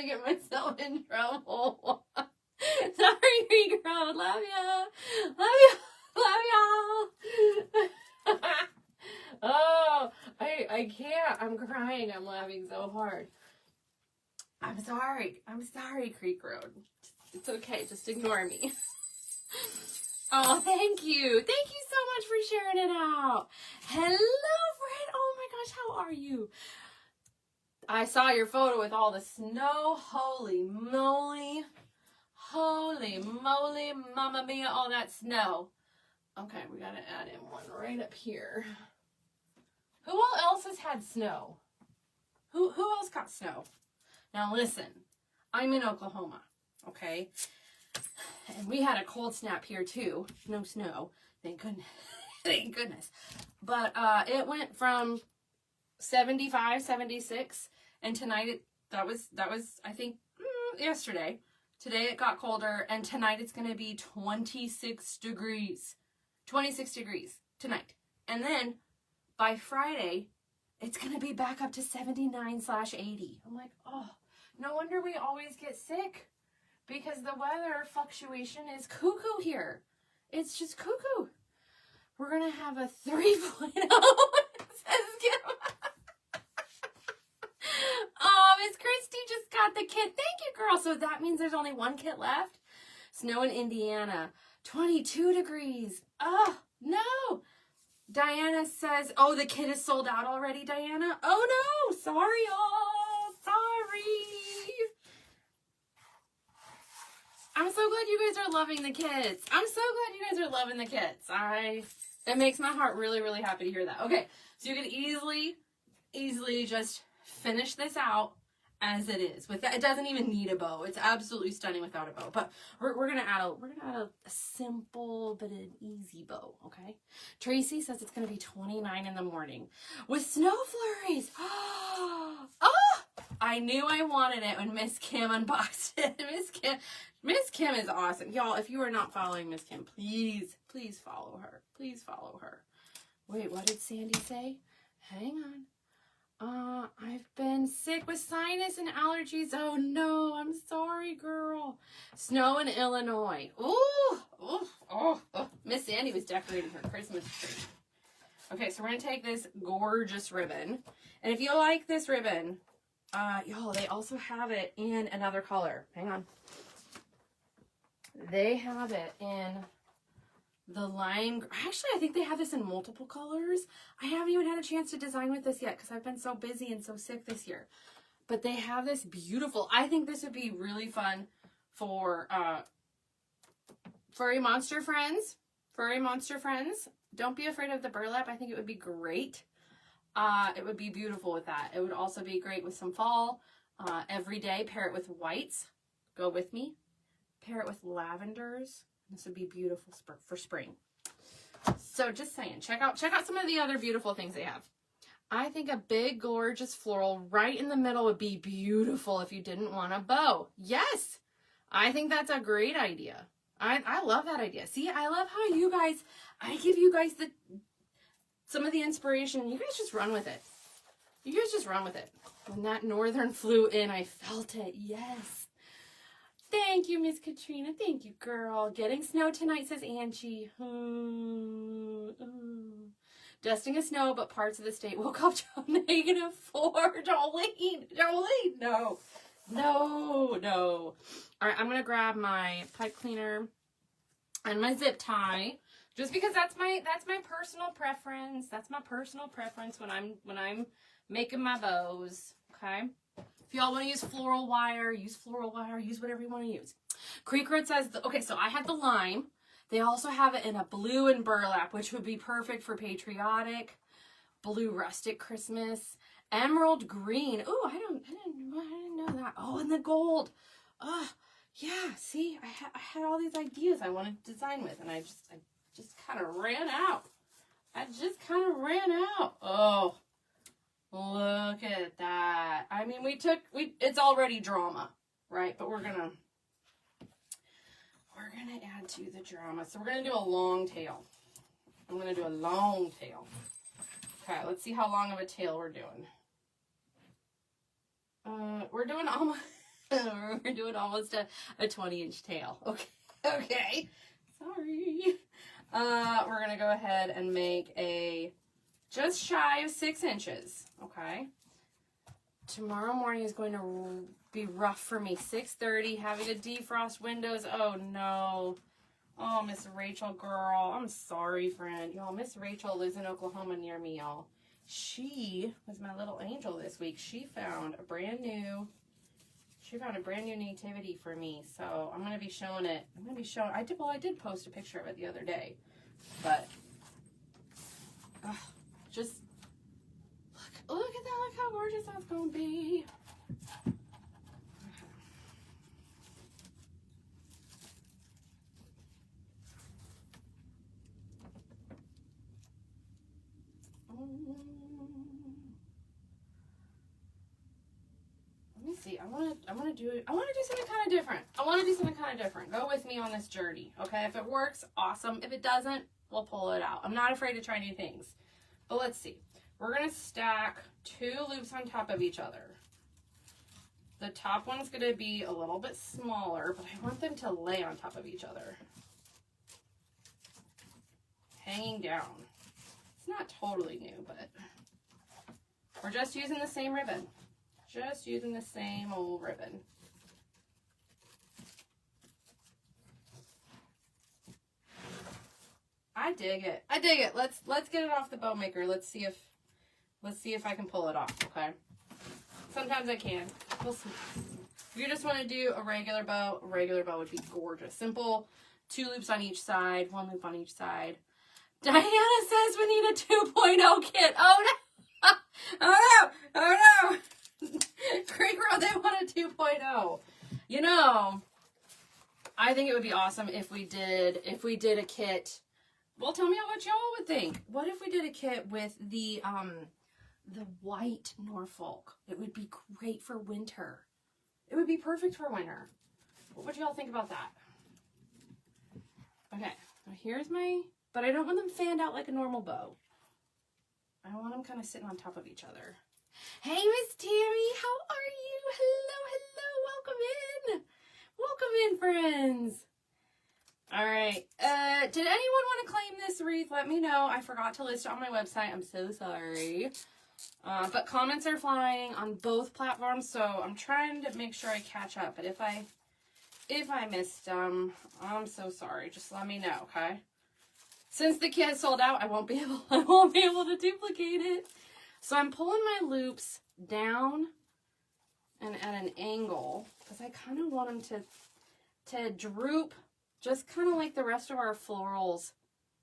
get myself in trouble. Sorry, Creek Road. Love y'all. Oh, I can't. I'm crying. I'm laughing so hard. I'm sorry, Creek Road. It's okay. Just ignore me. Oh, thank you. Thank you so much for sharing it out. Hello, Fred. Oh my gosh, how are you? I saw your photo with all the snow. Holy moly, mamma mia, all that snow. Okay, we gotta add in one right up here. Who else has had snow? Who else got snow? Now listen, I'm in Oklahoma, okay? And we had a cold snap here too. No snow, thank goodness. But it went from 75, 76, and tonight that was I think yesterday. Today it got colder, and tonight it's gonna be 26 degrees. 26 degrees tonight. And then by Friday, it's going to be back up to 79/80. I'm like, oh, no wonder we always get sick, because the weather fluctuation is cuckoo here. It's just cuckoo. We're going to have a 3.0. Says Kim. Oh, Miss Christy just got the kit. Thank you, girl. So that means there's only 1 kit left. Snow in Indiana. 22 degrees. Oh, no. Diana says, oh, the kit is sold out already, Diana. Oh, no. Sorry, y'all. Sorry. I'm so glad you guys are loving the kits. It makes my heart really, really happy to hear that. Okay, so you can easily just finish this out as it is. With that, it doesn't even need a bow. It's absolutely stunning without a bow. But we're gonna add a simple but an easy bow. Okay. Tracy says it's gonna be 29 in the morning with snow flurries. Oh, I knew I wanted it when Miss Kim unboxed it. Miss Kim is awesome, y'all. If you are not following Miss Kim, please follow her. Wait, what did Sandy say? Hang on. I've been sick with sinus and allergies. Oh no, I'm sorry, girl. Snow in Illinois. Ooh. Miss Sandy was decorating her Christmas tree. Okay, so we're gonna take this gorgeous ribbon. And if you like this ribbon, y'all, they also have it in another color. Hang on. They have it in the lime. Actually, I think they have this in multiple colors. I haven't even had a chance to design with this yet because I've been so busy and so sick this year. But they have this beautiful. I think this would be really fun for furry monster friends. Don't be afraid of the burlap. I think it would be great. It would be beautiful with that. It would also be great with some fall. Every day, pair it with whites. Go with me. Pair it with lavenders. This would be beautiful for spring. So just saying, check out some of the other beautiful things they have. I think a big, gorgeous floral right in the middle would be beautiful if you didn't want a bow. Yes, I think that's a great idea. I love that idea. See, I love how I give you guys some of the inspiration, you guys just run with it. You guys just run with it. When that northern flew in, I felt it. Yes. Thank you, Miss Katrina. Thank you, girl. Getting snow tonight, says Angie. Dusting of snow, but parts of the state woke up to -4. Jolene, no. No. All right, I'm going to grab my pipe cleaner and my zip tie. Just because that's my personal preference. That's my personal preference when I'm making my bows. Okay. If y'all want to use floral wire, use floral wire. Use whatever you want to use. Creek Road says, okay, so I had the lime. They also have it in a blue and burlap, which would be perfect for patriotic, blue rustic Christmas, emerald green. Ooh, I didn't know that. Oh, and the gold. Oh, yeah. See, I had all these ideas I wanted to design with, and I just kind of ran out. Oh, look at that. I mean, it's already drama, right? But we're gonna add to the drama. So we're gonna do a long tail. I'm gonna do a long tail. Okay, let's see how long of a tail we're doing. We're doing almost a 20-inch tail. Okay. Sorry. We're gonna go ahead and make a just shy of 6 inches. Okay. Tomorrow morning is going to be rough for me. 6:30, having to defrost windows. Oh no. Oh, Miss Rachel, girl. I'm sorry, friend. Y'all, Miss Rachel lives in Oklahoma near me, y'all. She was my little angel this week. She found a brand new nativity for me. So I'm going to be showing it. I did post a picture of it the other day. But just look at that. Look how gorgeous that's going to be. Let me see. I want to do something kind of different. Go with me on this journey, okay? If it works, awesome. If it doesn't, we'll pull it out. I'm not afraid to try new things. But let's see. We're going to stack 2 loops on top of each other. The top one's going to be a little bit smaller, but I want them to lay on top of each other. Hanging down. It's not totally new, but we're just using the same ribbon. Just using the same old ribbon. I dig it. Let's get it off the bow maker. Let's see if I can pull it off, okay? Sometimes I can. We'll see. If you just want to do a regular bow would be gorgeous. Simple, 2 loops on each side, 1 loop on each side. Diana says we need a 2.0 kit. Oh no! Oh no! Creek Road, they want a 2.0. You know, I think it would be awesome if we did a kit. Well, tell me what y'all would think. What if we did a kit with the white Norfolk? It would be great for winter. It would be perfect for winter. What would y'all think about that? Okay, now here's but I don't want them fanned out like a normal bow. I want them kind of sitting on top of each other. Hey, Miss Tammy, how are you? Hello. Welcome in, friends. All right. Did anyone want to claim this wreath? Let me know. I forgot to list it on my website. I'm so sorry. But comments are flying on both platforms, so I'm trying to make sure I catch up. But if I missed them, I'm so sorry. Just let me know, okay? Since the kit sold out, I won't be able to duplicate it. So I'm pulling my loops down and at an angle because I kind of want them to droop just kind of like the rest of our florals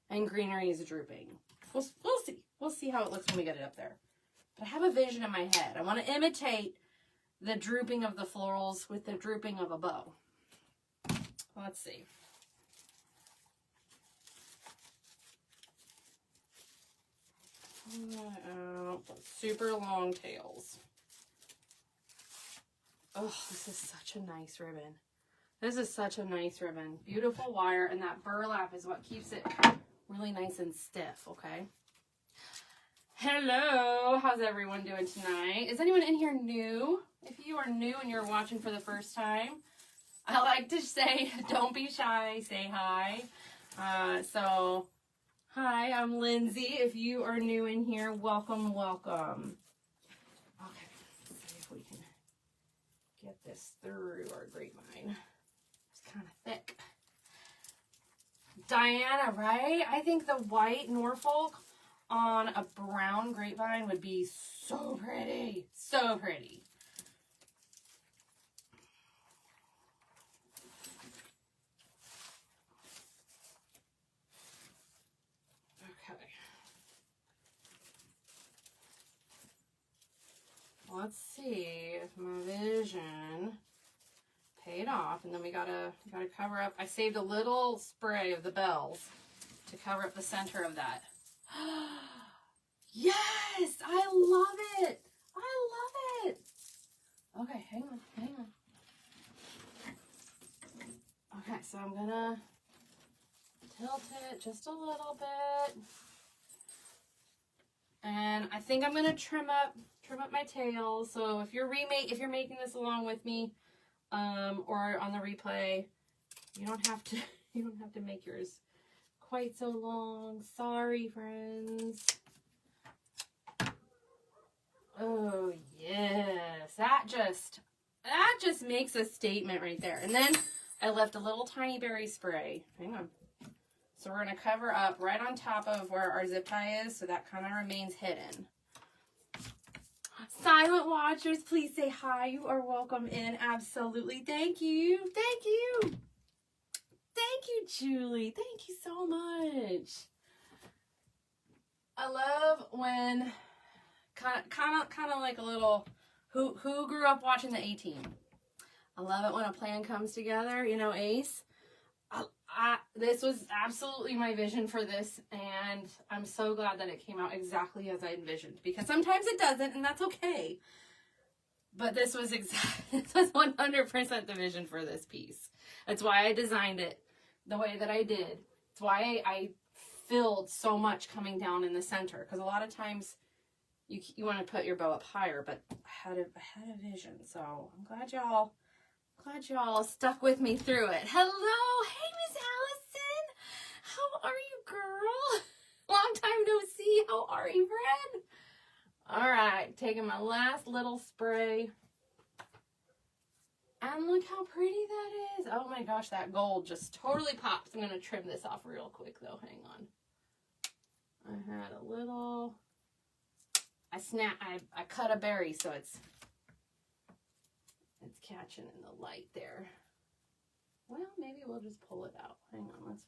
and greenery is drooping. We'll see. We'll see how it looks when we get it up there. But I have a vision in my head. I want to imitate the drooping of the florals with the drooping of a bow. Let's see. Super long tails. Oh, this is such a nice ribbon. Beautiful wire, and that burlap is what keeps it really nice and stiff, okay? Hello, how's everyone doing tonight? Is anyone in here new? If you are new and you're watching for the first time, I like to say, don't be shy, say hi. So, hi, I'm Lindsay. If you are new in here, welcome, welcome. Okay, let's see if we can get this through our grapevine. It's kind of thick. Diana, right? I think the white Norfolk on a brown grapevine would be so pretty. So pretty. Okay. Let's see if my vision paid off, and then we gotta cover up. I saved a little spray of the bells to cover up the center of that. Yes, I love it. I love it. Okay, hang on. Okay, so I'm gonna tilt it just a little bit, and I think I'm gonna trim up my tail. So if you're making this along with me, or on the replay, you don't have to make yours quite so long. Sorry, friends. Oh yes, that just makes a statement right there. And then I left a little tiny berry spray. Hang on. So we're gonna cover up right on top of where our zip tie is, so that kind of remains hidden. Silent watchers, please say hi. You are welcome in. Absolutely. Thank you. Thank you. Thank you, Julie. Thank you so much. I love when kind of like a little who grew up watching the A-Team. I love it when a plan comes together, you know, Ace. This was absolutely my vision for this, and I'm so glad that it came out exactly as I envisioned, because sometimes it doesn't, and that's okay. But this was 100% the vision for this piece. That's why I designed it the way that I did. It's why I filled so much coming down in the center, because a lot of times you want to put your bow up higher, but I had a vision. So I'm glad y'all stuck with me through it. Hello, hey Miss Allison, how are you, girl? Long time no see. How are you, friend? All right, taking my last little spray. And look how pretty that is. Oh my gosh, that gold just totally pops. I'm going to trim this off real quick though. Hang on. I had a little, I cut a berry, so it's catching in the light there. Well, maybe we'll just pull it out. Hang on, let's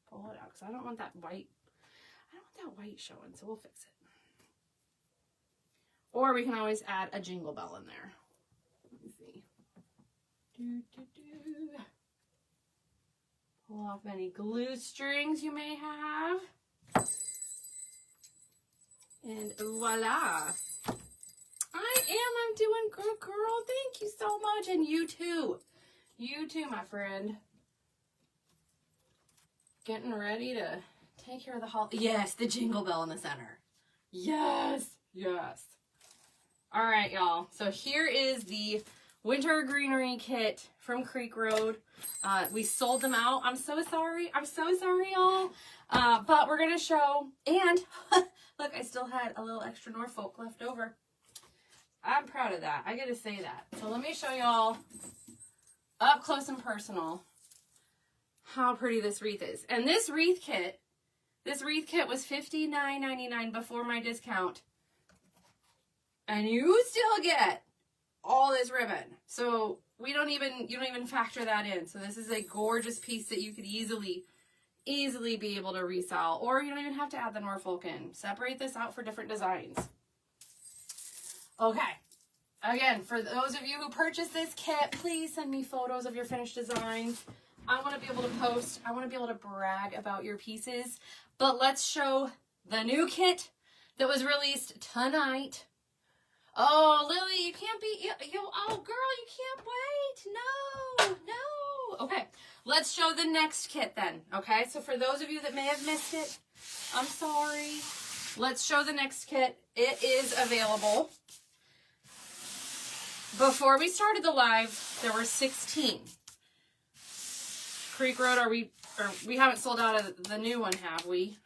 pull it out, because I don't want that white showing, so we'll fix it. Or we can always add a jingle bell in there. Let me see. Pull off any glue strings you may have. And voila. I'm doing good, girl. Thank you so much. And you too. You too, my friend. Getting ready to take care of the holiday. Yes, the jingle bell in the center. Yes. Yes. All right, y'all. So here is the winter greenery kit from Creek Road. We sold them out. I'm so sorry. I'm so sorry, y'all. But we're going to show. And look, I still had a little extra Norfolk left over. I'm proud of that. I got to say that. So let me show y'all up close and personal how pretty this wreath is. And this wreath kit was $59.99 before my discount. And you still get all this ribbon. So you don't even factor that in. So this is a gorgeous piece that you could easily be able to resell, or you don't even have to add the Norfolk in. Separate this out for different designs. Okay. Again, for those of you who purchased this kit, please send me photos of your finished designs. I want to be able to post. I want to be able to brag about your pieces. But let's show the new kit that was released tonight. Oh, Lily, you can't be, oh, girl, you can't wait. No. Okay, let's show the next kit then, okay? So for those of you that may have missed it, I'm sorry. let's show the next kit. It is available. Before we started the live, there were 16. Creek Road, we haven't sold out of the new one, have we?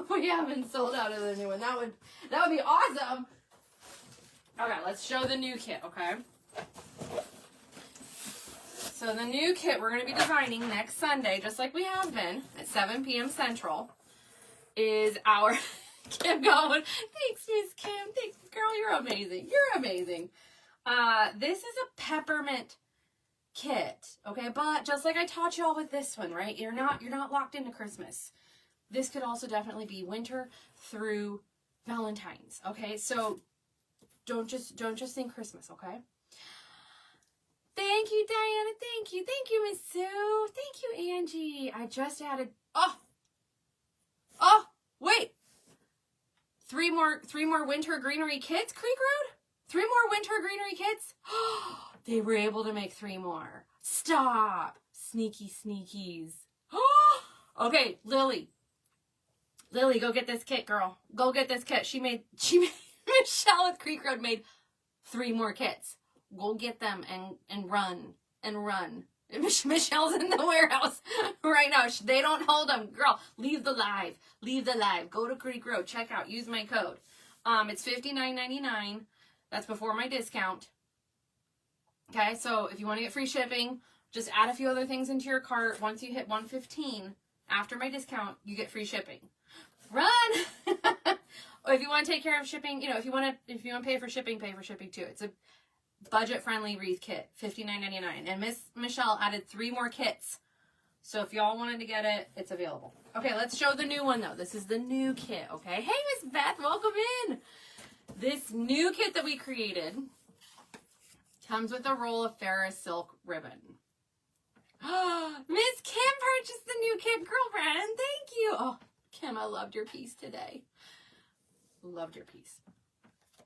We haven't sold out of the new one. That would be awesome. Okay, let's show the new kit, okay? So the new kit we're going to be designing next Sunday, just like we have been, at 7 p.m. Central, is our... Kim going, thanks, Miss Kim. Thanks, girl, you're amazing. You're amazing. This is a peppermint kit, okay? But just like I taught y'all with this one, right? You're not locked into Christmas. This could also definitely be winter through Valentine's, okay? So don't just think Christmas, okay? Thank you, Diana. Thank you. Thank you, Miss Sue. Thank you, Angie. I just added, wait. Three more winter greenery kits, Creek Road? 3 more winter greenery kits? They were able to make 3 more. Stop. Sneaky sneakies. Okay, Lily, go get this kit, girl. Go get this kit. She made Michelle with Creek Road made 3 more kits. Go get them and run. Michelle's in the warehouse right now. They don't hold them. Girl, leave the live. Go to Creek Road. Check out. Use my code. It's $59.99. That's before my discount. Okay, so if you want to get free shipping, just add a few other things into your cart. Once you hit $115 after my discount, you get free shipping. Run! Or if you want to take care of shipping, if you want to pay for shipping too. It's a budget-friendly wreath kit, $59.99. And Miss Michelle added 3 more kits. So if y'all wanted to get it, it's available. Okay, let's show the new one, though. This is the new kit, okay? Hey, Miss Beth, welcome in. This new kit that we created comes with a roll of Ferris silk ribbon. Miss Kim purchased the new kit, girlfriend. Thank you. Oh, Kim, I loved your piece today. Loved your piece.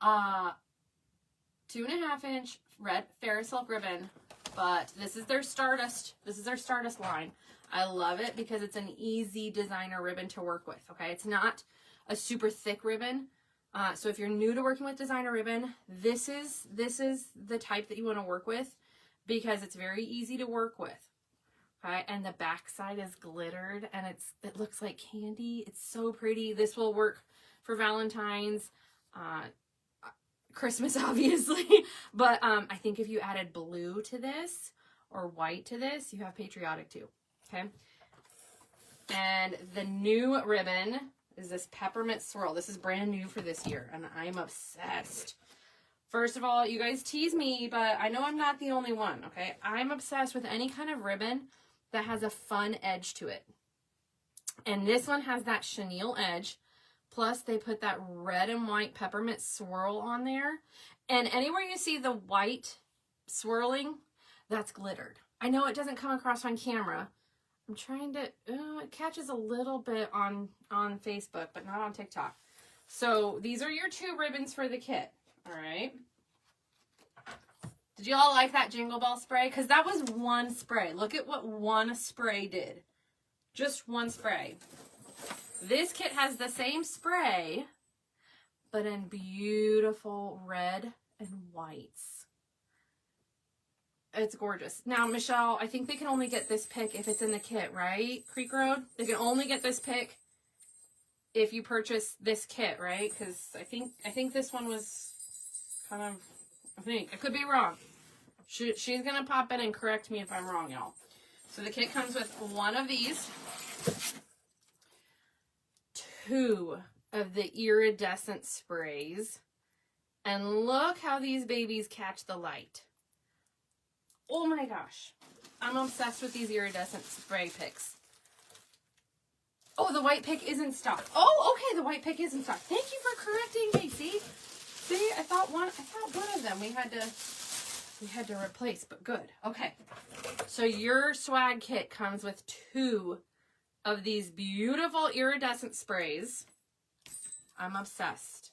2.5-inch red Ferris silk ribbon, but this is their Stardust. This is their Stardust line. I love it because it's an easy designer ribbon to work with. Okay, it's not a super thick ribbon. So if you're new to working with designer ribbon, this is the type that you want to work with because it's very easy to work with. Okay, and the back side is glittered and it looks like candy. It's so pretty. This will work for Valentine's, Christmas, obviously, but I think if you added blue to this or white to this, you have patriotic too. Okay, and the new ribbon is this peppermint swirl. This is brand new for this year, and I'm obsessed. First of all, you guys tease me, but I know I'm not the only one, okay? I'm obsessed with any kind of ribbon that has a fun edge to it. And this one has that chenille edge, plus they put that red and white peppermint swirl on there. And anywhere you see the white swirling, that's glittered. I know it doesn't come across on camera. I'm trying to, it catches a little bit on Facebook, but not on TikTok. So these are your 2 ribbons for the kit, all right? Did you all like that Jingle Bell spray? Because that was 1 spray. Look at what 1 spray did. Just 1 spray. This kit has the same spray, but in beautiful red and whites. It's gorgeous. Now, Michelle, I think they can only get this pick if it's in the kit, right? Creek Road? They can only get this pick if you purchase this kit, right? Because I think this one was kind of, I could be wrong. She's going to pop in and correct me if I'm wrong, y'all. So the kit comes with 1 of these, 2 of the iridescent sprays, and look how these babies catch the light. Oh my gosh. I'm obsessed with these iridescent spray picks. Oh, the white pick is in stock. Oh, okay, the white pick is in stock. Thank you for correcting me. See, I thought one of them we had to replace, but good. Okay. So your swag kit comes with 2 of these beautiful iridescent sprays. I'm obsessed.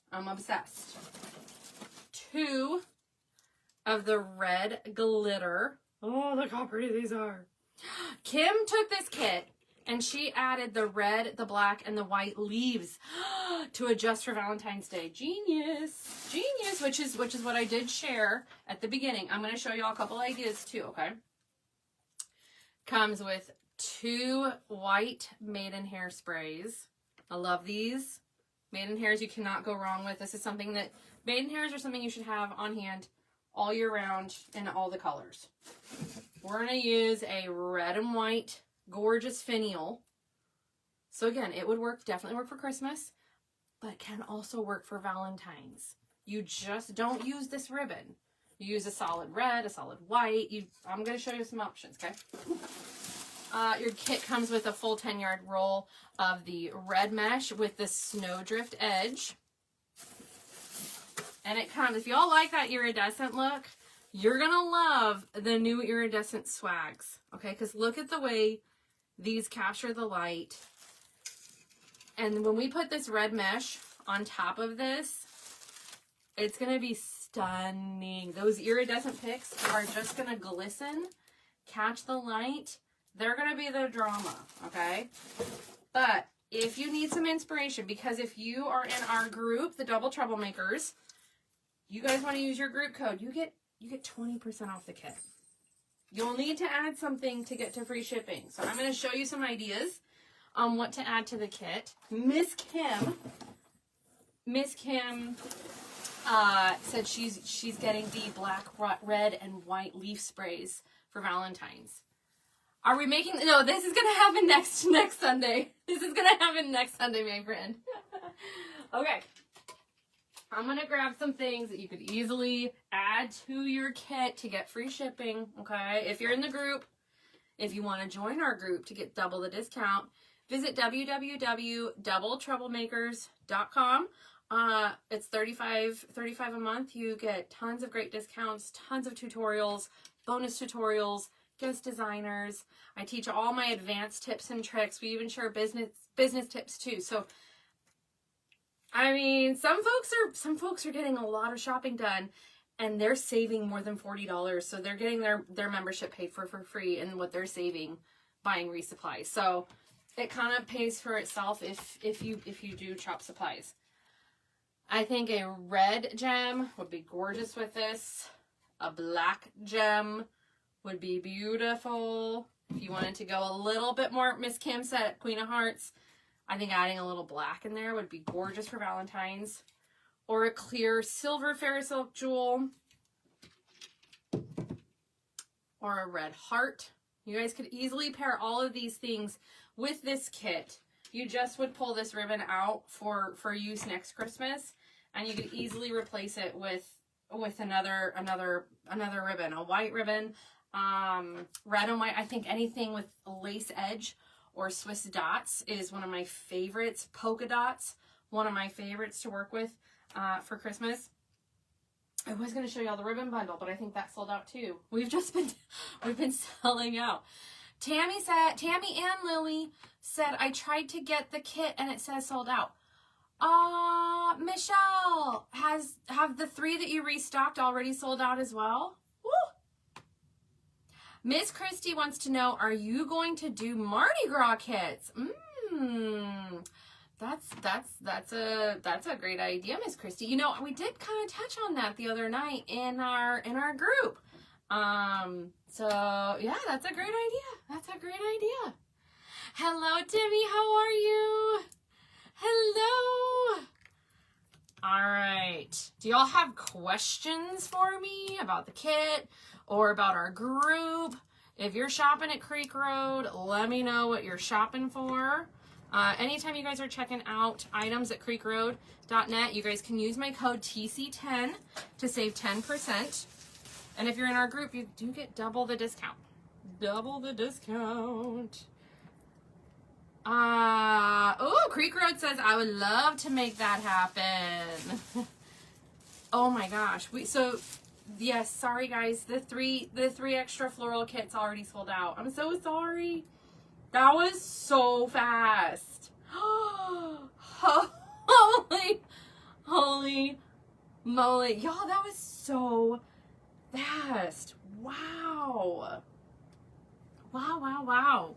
2 of the red glitter. Oh, look how pretty these are. Kim took this kit And she added the red, the black, and the white leaves to adjust for Valentine's Day. Genius. Genius, which is what I did share at the beginning. I'm going to show you all a couple ideas too, okay? Comes with 2 white Maidenhair sprays. I love these. Maidenhairs you cannot go wrong with. This is something that, Maidenhairs are something you should have on hand all year round in all the colors. We're going to use a red and white gorgeous finial. So again, it would definitely work for Christmas, but can also work for Valentine's. You just don't use this ribbon. You use a solid red, a solid white. I'm going to show you some options, okay? Your kit comes with a full 10-yard roll of the red mesh with the snowdrift edge. And it comes, if y'all like that iridescent look, you're going to love the new iridescent swags, okay? Because look at the way these capture the light. And when we put this red mesh on top of this, it's going to be stunning. Those iridescent picks are just going to glisten, catch the light. They're going to be the drama, okay? But if you need some inspiration, because if you are in our group, the Double Troublemakers, you guys want to use your group code, you get 20% off the kit. You'll need to add something to get to free shipping. So I'm going to show you some ideas on what to add to the kit. Miss Kim said she's getting the black, red, and white leaf sprays for Valentine's. Are we making... No, this is going to happen next Sunday. This is going to happen next Sunday, my friend. Okay. I'm going to grab some things that you could easily add to your kit to get free shipping, okay? If you're in the group, if you want to join our group to get double the discount, visit www.doubletροublemakers.com. It's $35 a month. You get tons of great discounts, tons of tutorials, bonus tutorials, guest designers. I teach all my advanced tips and tricks. We even share business tips too. So I mean, some folks are getting a lot of shopping done, and they're saving more than $40. So they're getting their membership paid for free, and what they're saving buying resupplies. So it kind of pays for itself if you do chop supplies. I think a red gem would be gorgeous with this. A black gem would be beautiful. If you wanted to go a little bit more, Miss Kim said Queen of Hearts. I think adding a little black in there would be gorgeous for Valentine's. Or a clear silver fairy silk jewel. Or a red heart. You guys could easily pair all of these things with this kit. You just would pull this ribbon out for use next Christmas, and you could easily replace it with another ribbon, a white ribbon, red and white. I think anything with a lace edge or Swiss dots is one of my favorites. Polka dots, one of my favorites to work with for Christmas. I was going to show you all the ribbon bundle, but I think that sold out too. We've been selling out. Tammy and Lily said, I tried to get the kit and it says sold out. Michelle, have the 3 that you restocked already sold out as well? Woo! Miss Christie wants to know, are you going to do Mardi Gras kits? That's a great idea, Miss Christie. You know, we did kind of touch on that the other night in our group. So yeah, that's a great idea. That's a great idea. Hello, Timmy. How are you? Hello. All right. Do y'all have questions for me about the kit or about our group? If you're shopping at Creek Road, let me know what you're shopping for. Anytime you guys are checking out items at creekroad.net, you guys can use my code TC10 to save 10%. And if you're in our group, you do get double the discount. Double the discount. Oh, Creek Road says, I would love to make that happen. Oh my gosh. Yes, sorry guys. The three extra floral kits already sold out. I'm so sorry. That was so fast. Holy moly. Y'all, that was so fast. Wow. Wow.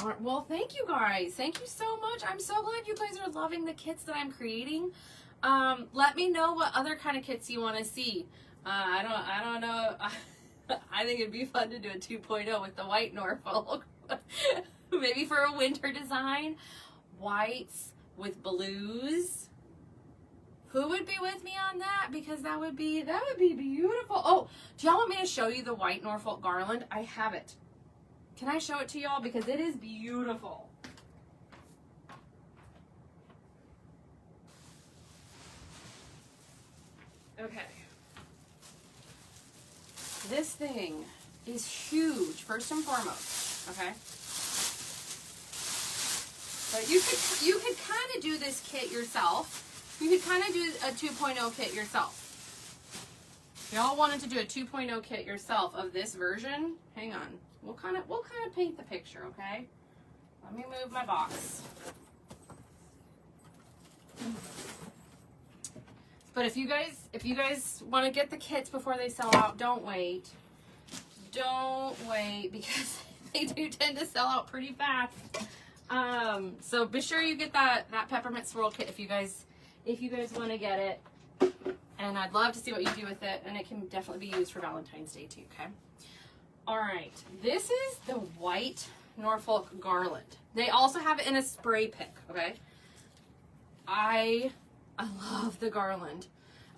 All right, well, thank you guys. Thank you so much. I'm so glad you guys are loving the kits that I'm creating. Let me know what other kind of kits you want to see. I don't know. I think it'd be fun to do a 2.0 with the white Norfolk. Maybe for a winter design. Whites with blues. Who would be with me on that? Because that would be beautiful. Oh, do y'all want me to show you the white Norfolk garland? I have it. Can I show it to y'all? Because it is beautiful. Okay. This thing is huge, first and foremost, okay? But you could kind of do this kit yourself. You could kind of do a 2.0 kit yourself. If y'all wanted to do a 2.0 kit yourself of this version, hang on. We'll kind of paint the picture, okay? Let me move my box. But if you guys want to get the kits before they sell out, don't wait. Don't wait, because they do tend to sell out pretty fast. So be sure you get that peppermint swirl kit if you guys want to get it. And I'd love to see what you do with it, and it can definitely be used for Valentine's Day too, okay? All right, this is the white Norfolk garland. They also have it in a spray pick, okay? I love the garland.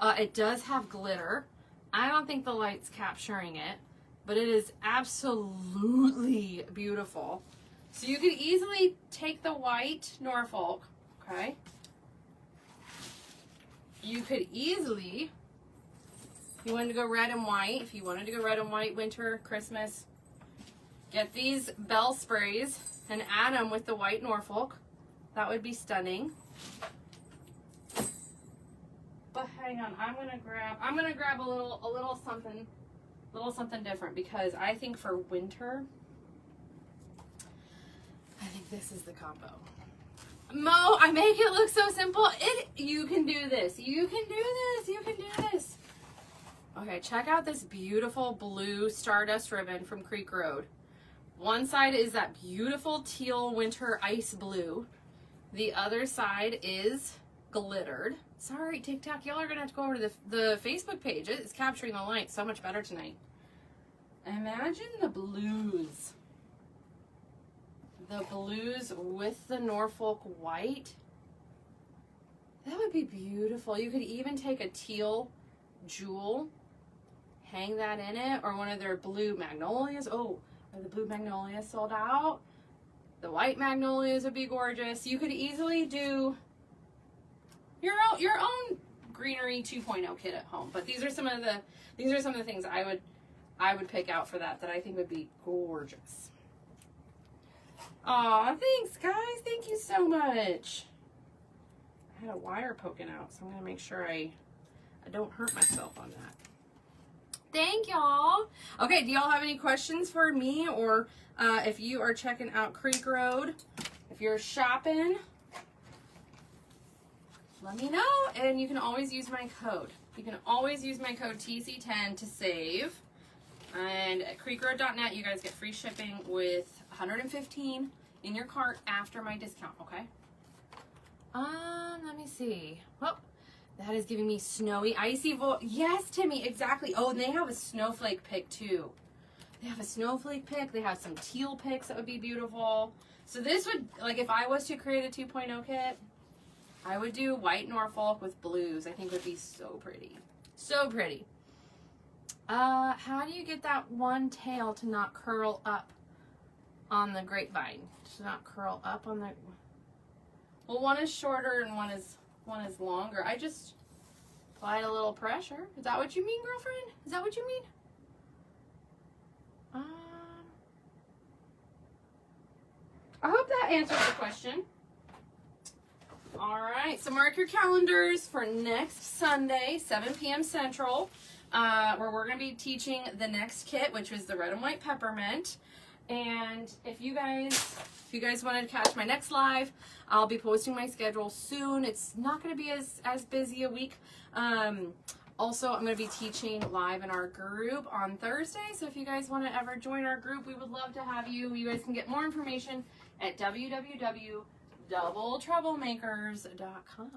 It does have glitter. I don't think the light's capturing it, but it is absolutely beautiful. So you could easily take the white Norfolk, okay? You could easily, if you wanted to go red and white, winter, Christmas, get these bell sprays and add them with the white Norfolk. That would be stunning. But hang on, I'm gonna grab a little something different, because I think for winter, I think this is the combo. Mo, I make it look so simple. You can do this. You can do this. You can do this. Okay, check out this beautiful blue Stardust ribbon from Creek Road. One side is that beautiful teal winter ice blue. The other side is glittered. Sorry, TikTok, y'all are gonna have to go over to the Facebook page. It's capturing the light so much better tonight. Imagine the blues. The blues with the Norfolk white. That would be beautiful. You could even take a teal jewel, hang that in it, or one of their blue magnolias. Oh, are the blue magnolias sold out? The white magnolias would be gorgeous. You could easily do your own greenery 2.0 kit at home. But these are some of the things I would pick out for that I think would be gorgeous. Aw, thanks guys. Thank you so much. I had a wire poking out, so I'm gonna make sure I don't hurt myself on that. Thank y'all. Okay, do y'all have any questions for me, or if you are checking out Creek Road, if you're shopping, let me know. And you can always use my code. You can always use my code TC10 to save. And at creekroad.net, you guys get free shipping with $115 in your cart after my discount, okay? Let me see. Oh, that is giving me snowy, icy yes, Timmy, exactly. Oh, and they have a snowflake pick too. They have a snowflake pick. They have some teal picks that would be beautiful. So this would, like, if I was to create a 2.0 kit, I would do white Norfolk with blues. I think would be so pretty. So pretty. How do you get that one tail to not curl up on the grapevine? To not curl up on the... Well, one is shorter and one is longer. I just applied a little pressure. Is that what you mean, girlfriend? Is that what you mean? I hope that answers the question. All right, so mark your calendars for next Sunday, 7 p.m. Central, where we're going to be teaching the next kit, which was the red and white peppermint. And if you guys wanted to catch my next live, I'll be posting my schedule soon. It's not going to be as busy a week. Also, I'm going to be teaching live in our group on Thursday. So if you guys want to ever join our group, we would love to have you. You guys can get more information at www.doubletροublemakers.com.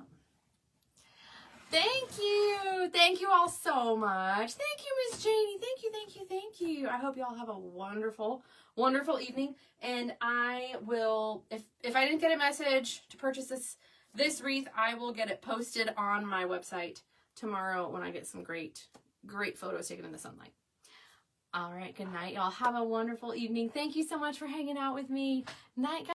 Thank you. Thank you all so much. Thank you, Miss Janie. Thank you, thank you, thank you. I hope you all have a wonderful, wonderful evening. And I will, if I didn't get a message to purchase this wreath, I will get it posted on my website tomorrow when I get some great photos taken in the sunlight. All right, good night, y'all. Have a wonderful evening. Thank you so much for hanging out with me. Night, guys.